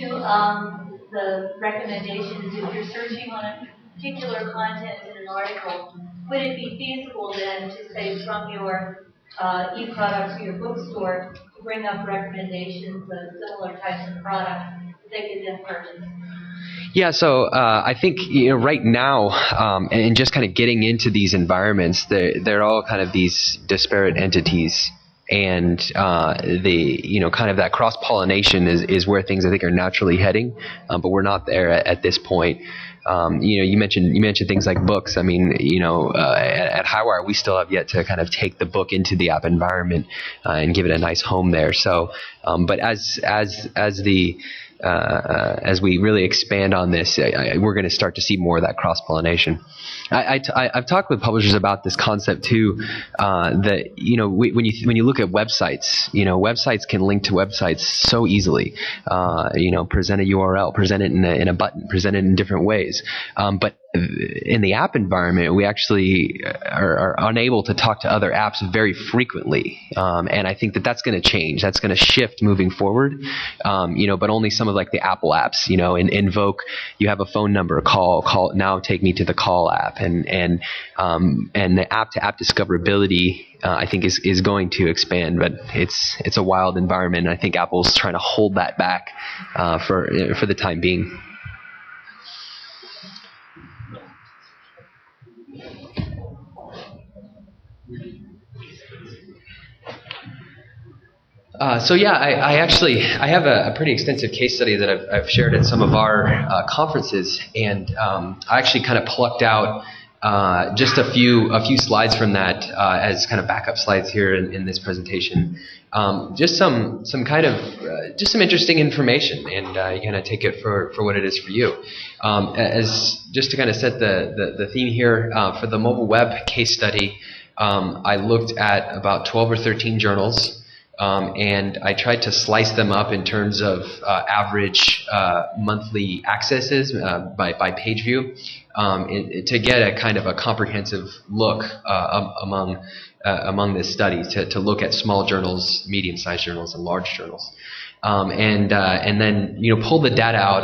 the recommendations. If you're searching on a particular content in an article, would it be feasible then to say from your e-products or your bookstore to bring up recommendations of similar types of products that they could then purchase? Yeah, so I think right now, and just kind of getting into these environments, they're all kind of these disparate entities. And kind of that cross-pollination is where things I think are naturally heading, but we're not there at this point. You mentioned things like books. I mean, at Highwire we still have yet to kind of take the book into the app environment and give it a nice home there. So, but as we really expand on this, we're going to start to see more of that cross-pollination. I've talked with publishers about this concept too. That when you look at websites, websites can link to websites so easily. Present a URL, present it in a button, present it in different ways. But in the app environment, we actually are unable to talk to other apps very frequently, and I think that that's going to change. That's going to shift moving forward. But only some of like the Apple apps. In Invoke, you have a phone number, call now, take me to the call app, and the app-to-app discoverability, I think is going to expand, but it's a wild environment. And I think Apple's trying to hold that back for the time being. I have a pretty extensive case study that I've shared at some of our conferences, and I actually kind of plucked out just a few slides from that as kind of backup slides here in this presentation. Just some interesting information, and you kind of take it for what it is for you. As just to kind of set the theme here for the mobile web case study, I looked at about 12 or 13 journals. And I tried to slice them up in terms of average monthly accesses by page view to get a kind of a comprehensive look among this study to look at small journals, medium-sized journals, and large journals. And then pull the data out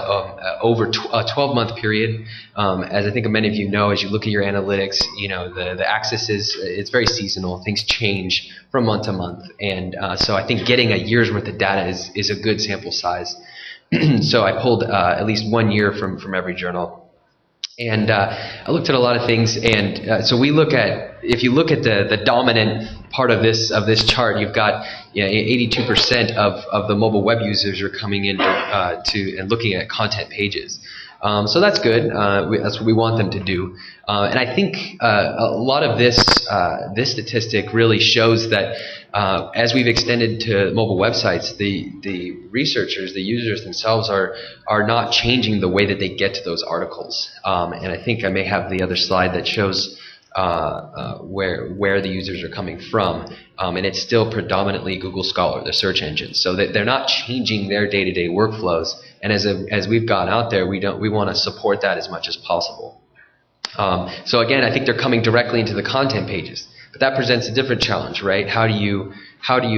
over a 12-month period. As I think many of you know, as you look at your analytics, the access it's very seasonal. Things change from month to month, and so I think getting a year's worth of data is a good sample size. So I pulled at least 1 year from every journal. And I looked at a lot of things, and so we look at, if you look at the dominant part of this chart, you've got 82% of the mobile web users are coming in and looking at content pages. So that's good. That's what we want them to do. And I think a lot of this statistic really shows that as we've extended to mobile websites, the researchers, the users themselves are not changing the way that they get to those articles. And I think I may have the other slide that shows where the users are coming from, and it's still predominantly Google Scholar, the search engine. So that they're not changing their day-to-day workflows. And as we've gone out there, we want to support that as much as possible. So again, I think they're coming directly into the content pages, but that presents a different challenge, right? How do you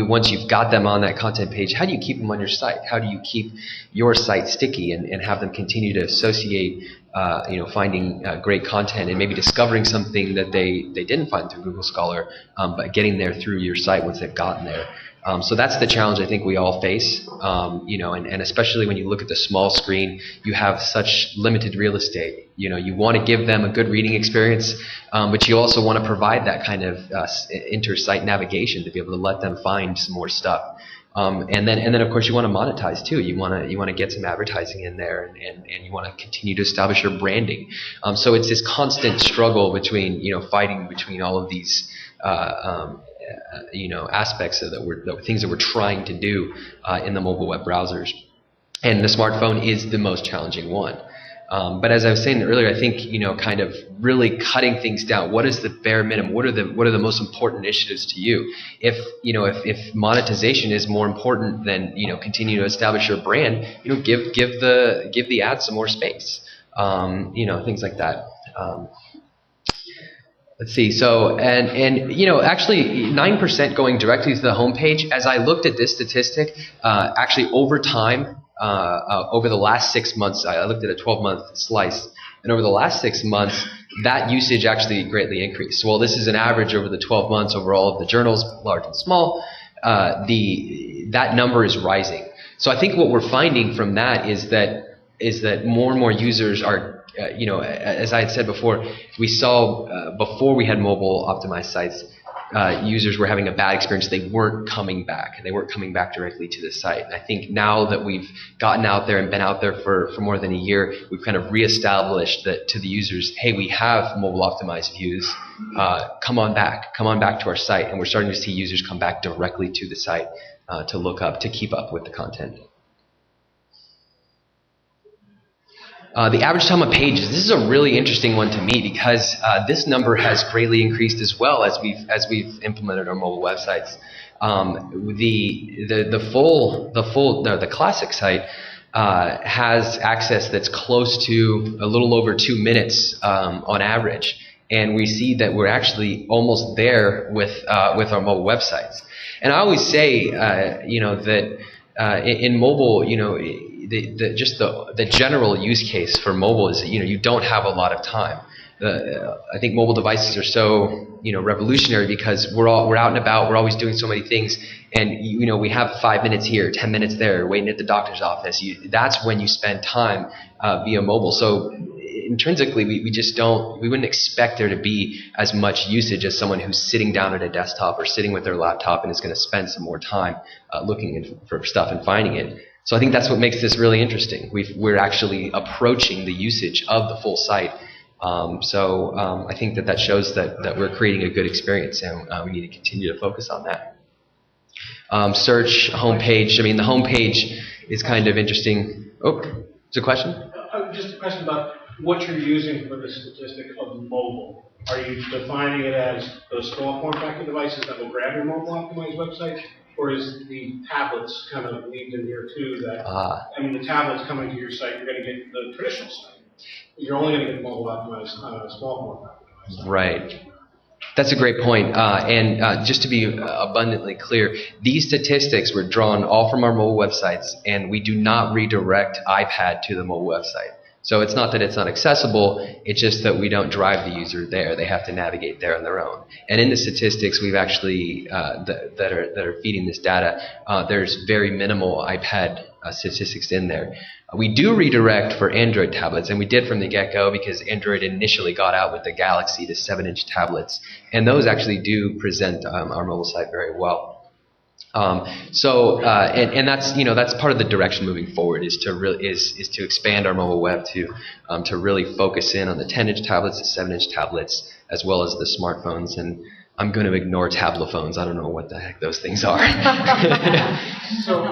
once you've got them on that content page, how do you keep them on your site? How do you keep your site sticky and have them continue to associate finding great content and maybe discovering something that they didn't find through Google Scholar, but getting there through your site once they've gotten there. So that's the challenge I think we all face, and especially when you look at the small screen, you have such limited real estate. You want to give them a good reading experience, but you also want to provide that kind of inter-site navigation to be able to let them find some more stuff. And then of course you want to monetize too. You want to get some advertising in there, and you want to continue to establish your branding. So it's this constant struggle between fighting between all of these aspects of things that we're trying to do in the mobile web browsers, and the smartphone is the most challenging one. But as I was saying earlier, I think kind of really cutting things down. What is the bare minimum? What are the most important initiatives to you? If monetization is more important than continue to establish your brand, give the ads some more space. Things like that. Let's see. So actually 9% going directly to the homepage. As I looked at this statistic, actually over time. Over the last 6 months, I looked at a 12-month slice, and over the last 6 months, that usage actually greatly increased. So while this is an average over the 12 months over all of the journals, large and small, that number is rising. So I think what we're finding from that is that more and more users are, as I had said before, we saw before we had mobile optimized sites, users were having a bad experience. They weren't coming back. They weren't coming back directly to the site. And I think now that we've gotten out there and been out there for more than a year, we've kind of reestablished that to the users, hey, we have mobile optimized views. Come on back to our site. And we're starting to see users come back directly to the site to keep up with the content. The average time of pages. This is a really interesting one to me because this number has greatly increased as well as we've implemented our mobile websites. The classic site has access that's close to a little over 2 minutes on average. And we see that we're actually almost there with our mobile websites. And I always say, that in mobile, the general use case for mobile is that, you don't have a lot of time. I think mobile devices are so, revolutionary because we're out and about. We're always doing so many things, and we have 5 minutes here, 10 minutes there, waiting at the doctor's office. That's when you spend time via mobile. So intrinsically, we wouldn't expect there to be as much usage as someone who's sitting down at a desktop or sitting with their laptop and is going to spend some more time looking for stuff and finding it. So I think that's what makes this really interesting. We're actually approaching the usage of the full site. I think that shows that we're creating a good experience, and we need to continue to focus on that. Search, homepage. I mean, the homepage is kind of interesting. Oh, is a question? Just a question about what you're using for the statistic of mobile. Are you defining it as those small form factor devices that will grab your mobile optimized website? Or is the tablets kind of leaned in here too? The tablets coming to your site, you're going to get the traditional site. You're only going to get mobile optimized small form factor devices. Right. That's a great point. And just to be abundantly clear, these statistics were drawn all from our mobile websites, and we do not redirect iPad to the mobile website. So it's not that it's not accessible, it's just that we don't drive the user there. They have to navigate there on their own. And in the statistics we've actually, that are feeding this data, there's very minimal iPad statistics in there. We do redirect for Android tablets, and we did from the get-go because Android initially got out with the Galaxy to 7-inch tablets. And those actually do present our mobile site very well. And that's part of the direction moving forward is to expand our mobile web to really focus in on the 10-inch tablets, the 7-inch tablets, as well as the smartphones. And I'm going to ignore tablephones. I don't know what the heck those things are. So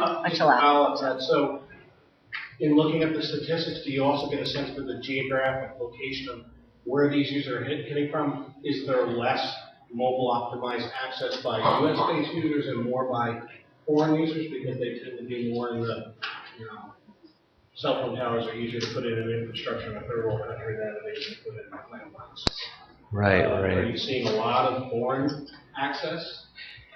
in looking at the statistics, do you also get a sense for the geographic location of where these users are hitting from? Is there less mobile optimized access by US-based users and more by foreign users because they tend to be more in the, cell phone towers are easier to put in an infrastructure in a third world country than it is to put in a landlines. Right. Are you seeing a lot of foreign access?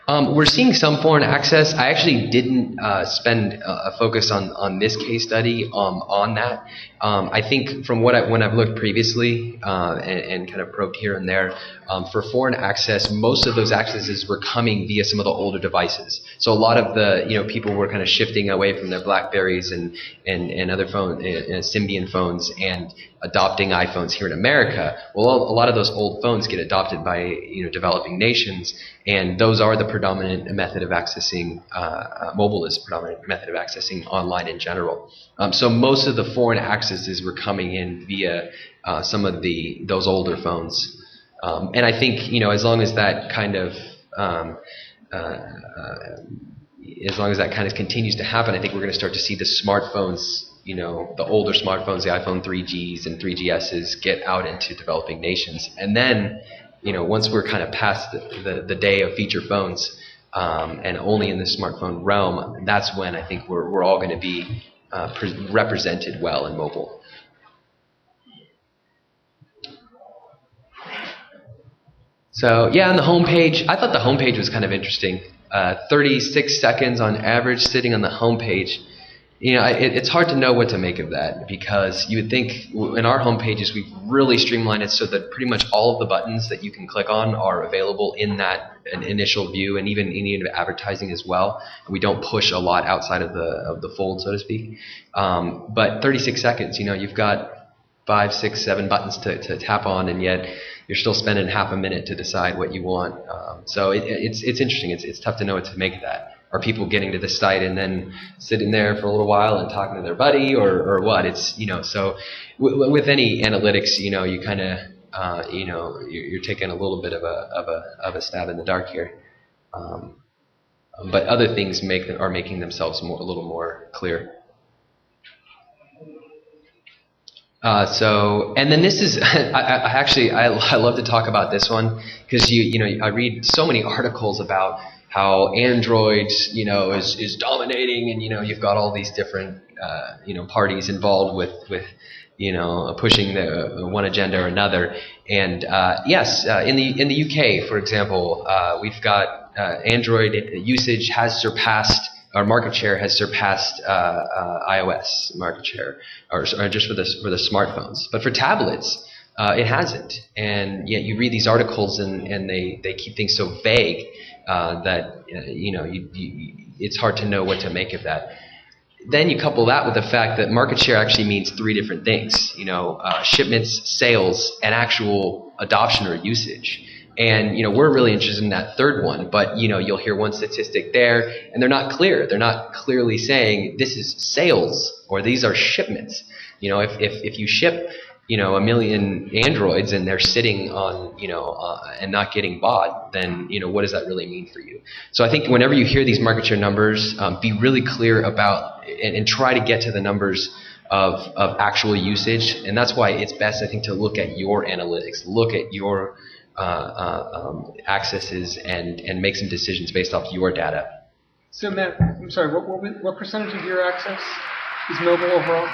We're seeing some foreign access. I actually didn't spend a focus on this case study on that. I think from when I've looked previously and kind of probed here and there, for foreign access, most of those accesses were coming via some of the older devices. So a lot of the people were kind of shifting away from their BlackBerries and other phones, Symbian phones, and adopting iPhones here in America. Well, a lot of those old phones get adopted by developing nations, and those are the predominant method of accessing. Mobile is the predominant method of accessing online in general. So most of the foreign accesses were coming in via some of those older phones, and I think as long as that kind of continues to happen, I think we're going to start to see the smartphones, the older smartphones, the iPhone 3Gs and 3GSs get out into developing nations. And then, once we're kind of past the day of feature phones and only in the smartphone realm, that's when I think we're all going to be represented well in mobile. So yeah, on the homepage, I thought the homepage was kind of interesting. 36 seconds on average sitting on the homepage. It's hard to know what to make of that because you would think in our home pages we've really streamlined it so that pretty much all of the buttons that you can click on are available in that initial view and even in advertising as well. We don't push a lot outside of the fold, so to speak. But 36 seconds, you've got 5, 6, 7 buttons to tap on, and yet you're still spending half a minute to decide what you want. So it's interesting. It's tough to know what to make of that. Are people getting to the site and then sitting there for a little while and talking to their buddy, or what? It's so with any analytics, you kind of you're taking a little bit of a stab in the dark here. But other things are making themselves a little more clear. And then this is I love to talk about this one because I read so many articles about how Android, is dominating, and you've got all these different parties involved with pushing the one agenda or another. And yes, in the UK, for example, we've got Android usage has surpassed, our market share has surpassed iOS market share, or just for the smartphones. But for tablets, it hasn't. And yet you read these articles and they keep things so vague that it's hard to know what to make of that. Then you couple that with the fact that market share actually means three different things, shipments, sales, and actual adoption or usage. And, we're really interested in that third one, but, you'll hear one statistic there, and they're not clear. They're not clearly saying this is sales or these are shipments. If you ship, 1 million Androids and they're sitting on, and not getting bought, then, what does that really mean for you? So I think whenever you hear these market share numbers, be really clear about and try to get to the numbers of actual usage. And that's why it's best, I think, to look at your analytics, look at your accesses and make some decisions based off your data. So Matt, I'm sorry, what percentage of your access is mobile overall?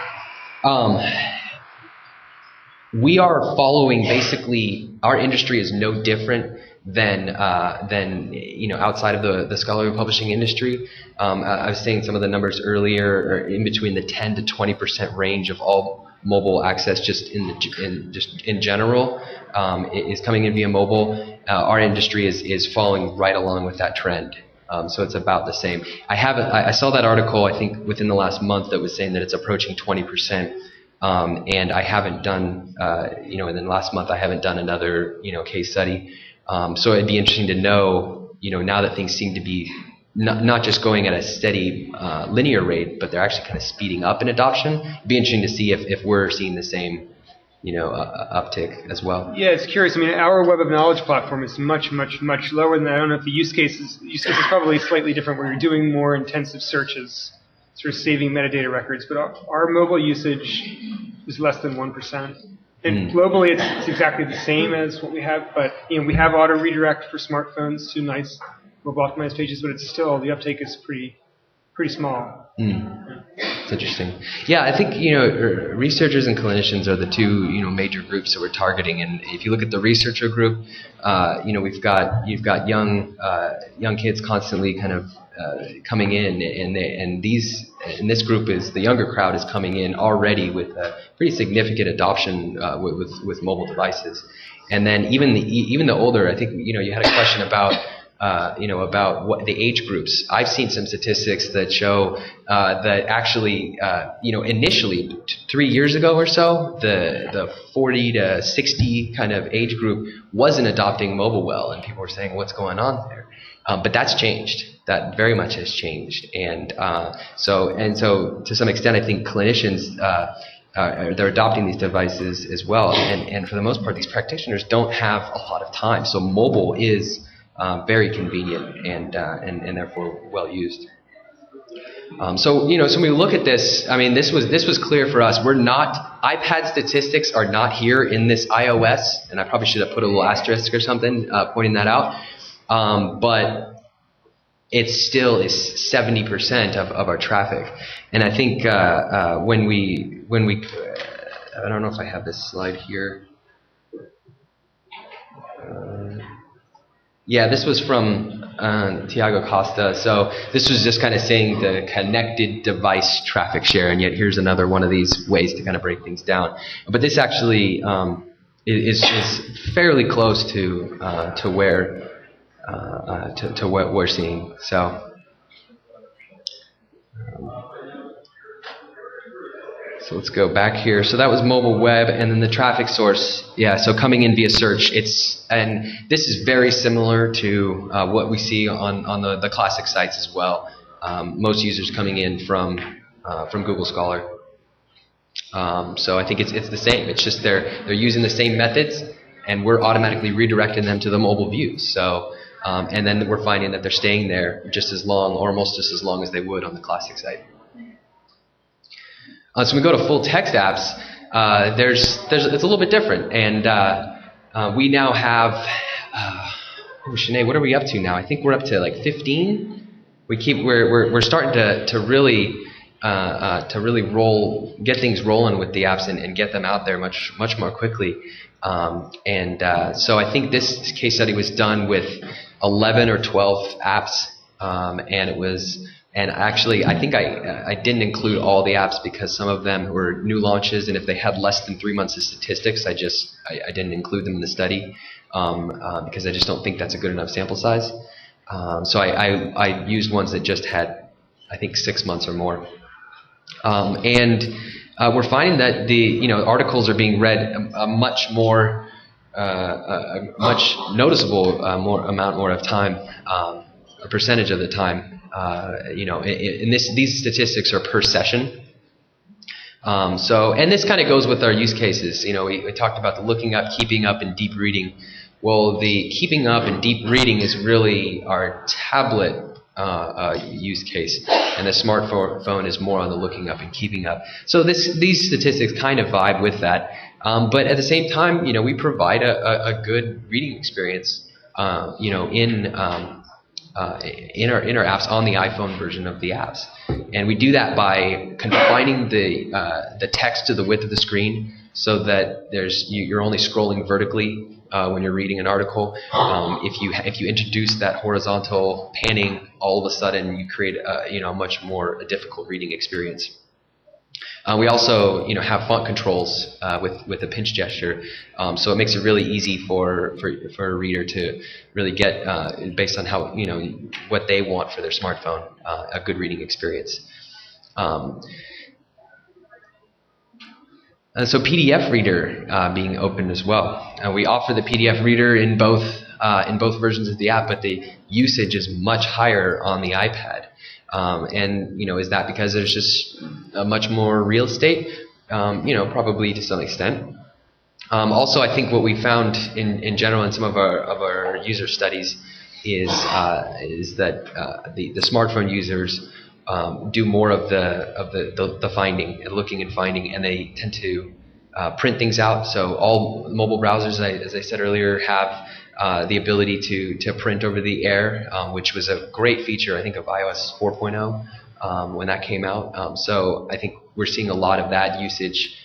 We are following, basically, our industry is no different than outside of the scholarly publishing industry. I was saying some of the numbers earlier are in between the 10 to 20% range of all mobile access just in general is coming in via mobile. Our industry is following right along with that trend. So it's about the same. I saw that article, I think, within the last month that was saying that it's approaching 20%. And I haven't done, in the last month I haven't done another, case study. So it'd be interesting to know, now that things seem to be not just going at a steady linear rate, but they're actually kind of speeding up in adoption. It'd be interesting to see if we're seeing the same, uptick as well. Yeah, it's curious. I mean, our Web of Knowledge platform is much, much, much lower than that. I don't know if the use case is probably slightly different, where you're doing more intensive searches, sort of saving metadata records. But our mobile usage is less than 1%. And globally, it's exactly the same as what we have. But we have auto redirect for smartphones to nice mobile optimized pages, but it's still, the uptake is pretty small. It's interesting. Yeah, I think researchers and clinicians are the two major groups that we're targeting. And if you look at the researcher group, you've got young kids constantly kind of coming in, and this group is, the younger crowd is coming in already with a pretty significant adoption with mobile devices. And then even the older, I think you had a question about about what the age groups. I've seen some statistics that show that actually, initially 3 years ago or so, the 40 to 60 kind of age group wasn't adopting mobile well, and people were saying, "What's going on there?" But that's changed. That very much has changed, and so to some extent, I think clinicians. They're adopting these devices as well, and for the most part, these practitioners don't have a lot of time. So mobile is very convenient and therefore well used. So when we look at this, I mean, this was clear for us. We're not, iPad statistics are not here in this iOS, and I probably should have put a little asterisk or something pointing that out. But it still is 70% of our traffic, and I think when we I don't know if I have this slide here. Yeah, this was from Tiago Costa. So this was just kind of saying the connected device traffic share, and yet here's another one of these ways to kind of break things down. But this actually is fairly close to where to what we're seeing. So. So let's go back here. So that was mobile web, and then the traffic source. Yeah, so coming in via search. And this is very similar to what we see on the classic sites as well. Most users coming in from Google Scholar. So I think it's the same. It's just they're using the same methods, and we're automatically redirecting them to the mobile views. So and then we're finding that they're staying there just as long, or almost just as long as they would on the classic site. So when we go to full text apps, it's a little bit different, and we now have Sinead, what are we up to now? I think we're up to like 15. We're starting to really get things rolling with the apps and get them out there much more quickly. So I think this case study was done with 11 or 12 apps, and actually I think I didn't include all the apps because some of them were new launches, and if they had less than 3 months of statistics, I didn't include them in the study because I just don't think that's a good enough sample size. So I used ones that just had, I think, 6 months or more. We're finding that the articles are being read a much noticeable more of time, a percentage of the time. These statistics are per session. And this kind of goes with our use cases. We talked about the looking up, keeping up, and deep reading. Well, the keeping up and deep reading is really our tablet use case, and the smartphone is more on the looking up and keeping up. So these statistics kind of vibe with that, but at the same time, we provide a good reading experience, in our apps on the iPhone version of the apps, and we do that by confining the text to the width of the screen so that you're only scrolling vertically when you're reading an article. If you introduce that horizontal panning, all of a sudden you create a much more difficult reading experience. We also have font controls with a pinch gesture, so it makes it really easy for a reader to really get based on how what they want for their smartphone, a good reading experience. So PDF Reader being opened as well. We offer the PDF Reader in both versions of the app, but the usage is much higher on the iPad. Is that because there's just a much more real estate? Probably to some extent. Also, I think what we found in general in some of our user studies is that the smartphone users do more of the finding and looking and finding, and they tend to print things out. So all mobile browsers, as I said earlier, have the ability to print over the air, which was a great feature, I think, of iOS 4.0 when that came out. So I think we're seeing a lot of that usage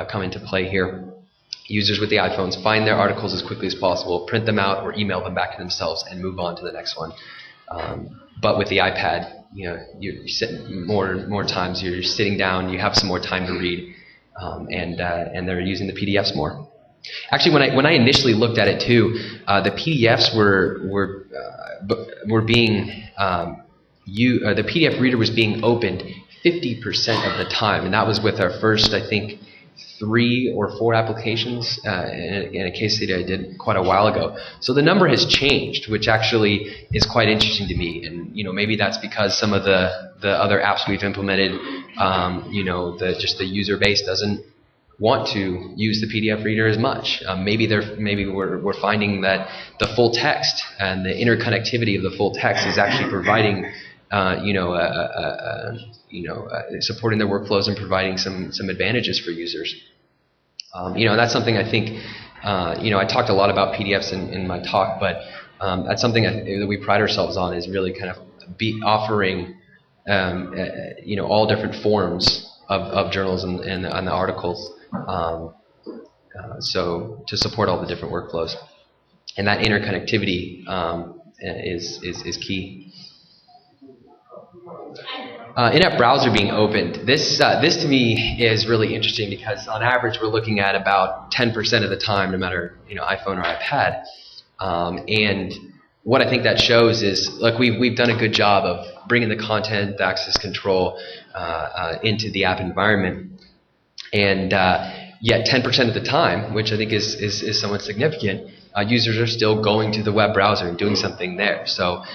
come into play here. Users with the iPhones find their articles as quickly as possible, print them out, or email them back to themselves, and move on to the next one. But with the iPad, you're sitting more times. You're sitting down. You have some more time to read, and they're using the PDFs more. Actually, when I initially looked at it too, the PDFs were being the PDF reader was being opened 50% of the time, and that was with our first, I think, 3 or 4 applications in a case study I did quite a while ago. So the number has changed, which actually is quite interesting to me. And maybe that's because some of the other apps we've implemented, just the user base doesn't want to use the PDF reader as much. Maybe we're finding that the full text and the interconnectivity of the full text is actually providing supporting their workflows and providing some advantages for users. That's something I think, I talked a lot about PDFs in my talk, but that's something that we pride ourselves on, is really kind of offering, all different forms of journals and the articles, so to support all the different workflows. And that interconnectivity is key. In-app browser being opened. This to me is really interesting because on average we're looking at about 10% of the time, no matter iPhone or iPad. And what I think that shows is, look, we've done a good job of bringing the content, the access control into the app environment, and yet 10% of the time, which I think is somewhat significant, users are still going to the web browser and doing something there. So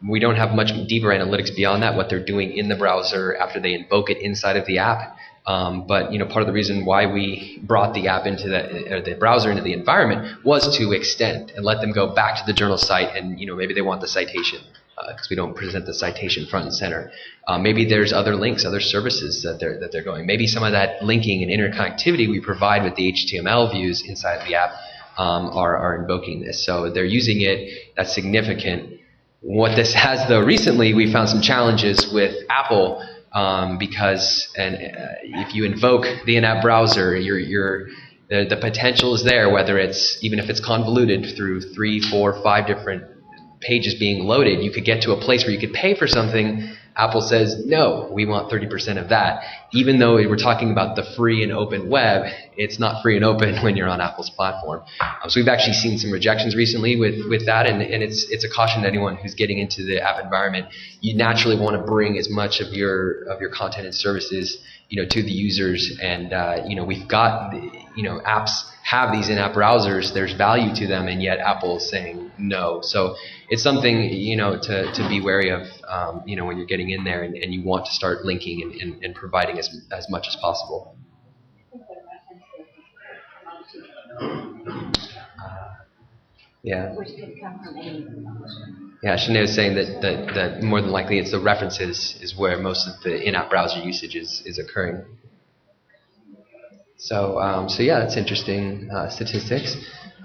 we don't have much deeper analytics beyond that, what they're doing in the browser after they invoke it inside of the app. But part of the reason why we brought the app into the browser into the environment was to extend and let them go back to the journal site, and maybe they want the citation because we don't present the citation front and center. Maybe there's other links, other services that they're going. Maybe some of that linking and interconnectivity we provide with the HTML views inside the app are invoking this. So they're using it. That's significant. What this has, though, recently we found some challenges with Apple because if you invoke the in-app browser, the potential is there, whether it's even if it's convoluted through 3, 4, 5 different pages being loaded, you could get to a place where you could pay for something. Apple says, no, we want 30% of that. Even though we're talking about the free and open web, it's not free and open when you're on Apple's platform. So we've actually seen some rejections recently with that, and it's a caution to anyone who's getting into the app environment. You naturally want to bring as much of your content and services, to the users, and we've got apps have these in-app browsers. There's value to them, and yet Apple is saying no. So it's something to be wary of when you're getting in there and you want to start linking and providing as much as possible. Yeah. Yeah, Sinead was saying that more than likely it's the references is where most of the in-app browser usage is occurring. So yeah, that's interesting statistics.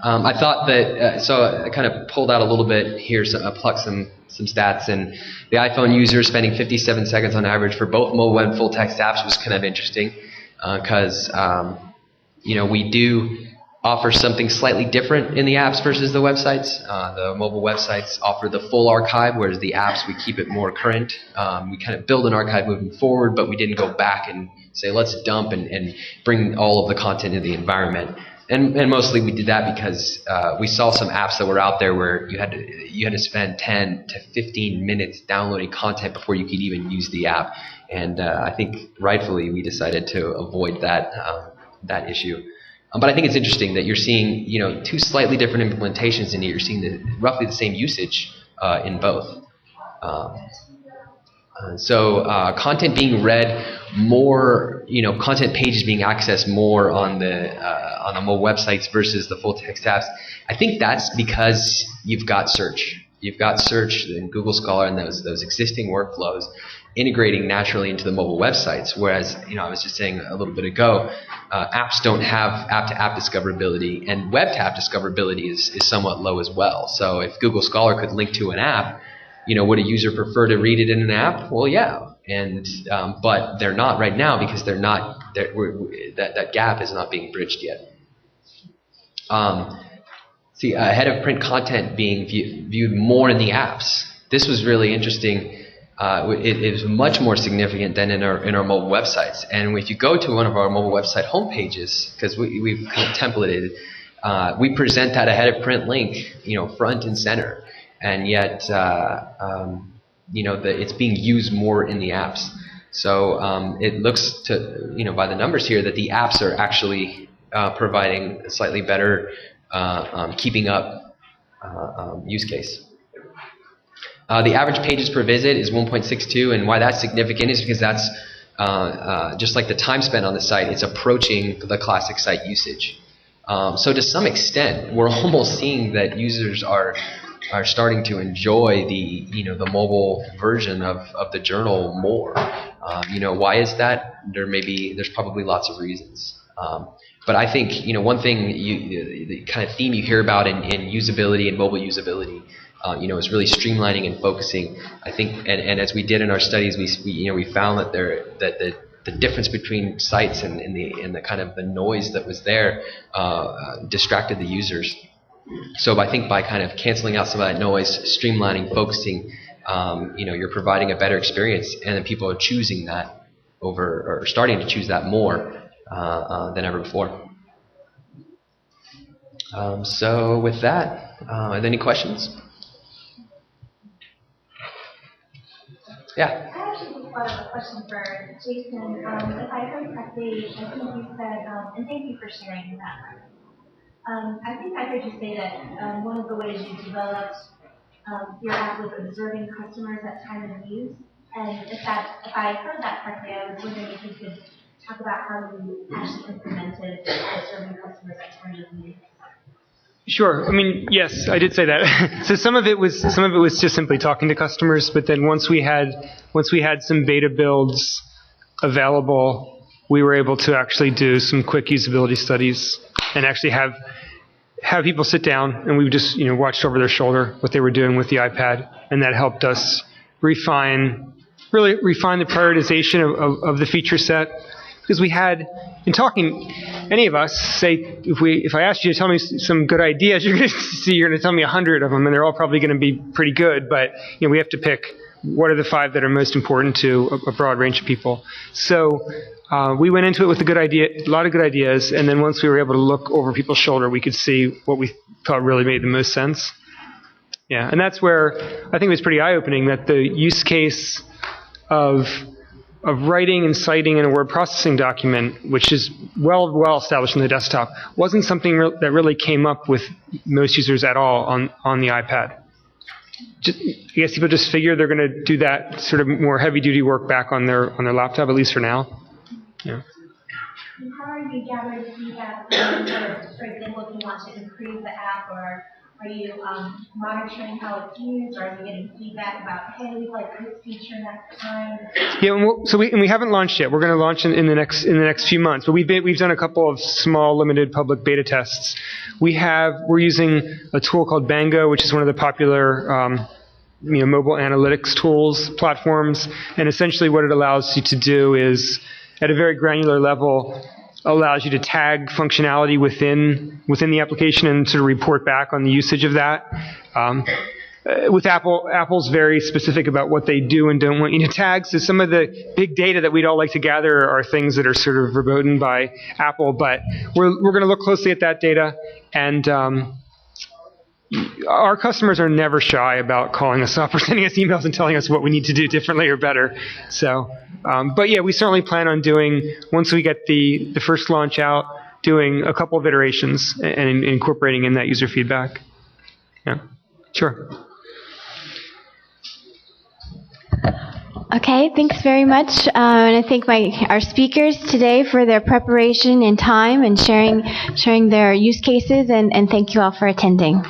I thought that, so I kind of pulled out a little bit here, so I plucked some stats, and the iPhone user spending 57 seconds on average for both mobile and full text apps was kind of interesting because, we do offer something slightly different in the apps versus the websites. The mobile websites offer the full archive, whereas the apps, we keep it more current. We kind of build an archive moving forward, but we didn't go back and say, let's dump and bring all of the content into the environment. And mostly we did that because we saw some apps that were out there where you had to spend 10 to 15 minutes downloading content before you could even use the app. And I think rightfully we decided to avoid that issue. But I think it's interesting that you're seeing, two slightly different implementations in it. You're seeing roughly the same usage in both. So content being read more, content pages being accessed more on the mobile websites versus the full text apps. I think that's because you've got search. You've got search and Google Scholar and those existing workflows integrating naturally into the mobile websites. Whereas, I was just saying a little bit ago, apps don't have app-to-app discoverability, and web-to-app discoverability is somewhat low as well. So if Google Scholar could link to an app, would a user prefer to read it in an app? Well, yeah, and but they're not right now because they're not. That gap is not being bridged yet. See, ahead of print content being viewed more in the apps. This was really interesting. It is much more significant than in our mobile websites. And if you go to one of our mobile website homepages, because we've kind of templated, we present that ahead of print link, front and center, and yet it's being used more in the apps. So it looks to by the numbers here that the apps are actually providing a slightly better keeping up use case. The average pages per visit is 1.62, and why that's significant is because that's just like the time spent on the site, it's approaching the classic site usage. So to some extent, we're almost seeing that users are starting to enjoy the mobile version of the journal more. Why is that? There's probably lots of reasons. But I think one thing the kind of theme you hear about in usability and mobile usability. Is really streamlining and focusing. I think, and as we did in our studies, we found that the difference between sites and the kind of the noise that was there distracted the users. So I think by kind of canceling out some of that noise, streamlining, focusing, you're providing a better experience, and then people are choosing that over, or starting to choose that more than ever before. So with that, are there any questions? Yeah. I actually just thought of a question for Jason. If I heard correctly, I think you said, and thank you for sharing that. I think I heard you say that one of the ways you developed your app was observing customers at time of use. And if I heard that correctly, I was wondering if you could talk about how you actually implemented observing customers at time of use. Sure. I mean, yes, I did say that. So some of it was just simply talking to customers, but then once we had some beta builds available, we were able to actually do some quick usability studies and actually have have people sit down, and we just watched over their shoulder what they were doing with the iPad, and that helped us really refine the prioritization of the feature set. Because we had, in talking, any of us, say, if I asked you to tell me some good ideas, you're going to tell me 100 of them, and they're all probably going to be pretty good, but we have to pick what are the 5 that are most important to a broad range of people. So we went into it with a lot of good ideas, and then once we were able to look over people's shoulder, we could see what we thought really made the most sense. Yeah, and that's where I think it was pretty eye-opening that the use case of writing and citing in a word processing document, which is well established in the desktop, wasn't something that really came up with most users at all on the iPad. I guess people just figure they're going to do that sort of more heavy-duty work back on their laptop, at least for now. Yeah. How are you gathering feedback for example, if you want to improve the app, or are you monitoring how it's used, or are you getting feedback about, hey, we like this feature next time? Yeah, so we haven't launched yet. We're going to launch in the next few months. But we've done a couple of small, limited public beta tests. We're using a tool called Bango, which is one of the popular mobile analytics tools platforms. And essentially, what it allows you to do is, at a very granular level, allows you to tag functionality within the application and sort of report back on the usage of that. With Apple's very specific about what they do and don't want you to tag. So some of the big data that we'd all like to gather are things that are sort of verboten by Apple. But we're going to look closely at that data. And our customers are never shy about calling us up or sending us emails and telling us what we need to do differently or better. So, but yeah, we certainly plan on doing, once we get the first launch out, doing a couple of iterations and incorporating in that user feedback. Yeah, sure. Okay, thanks very much. And I thank our speakers today for their preparation and time and sharing their use cases, and thank you all for attending.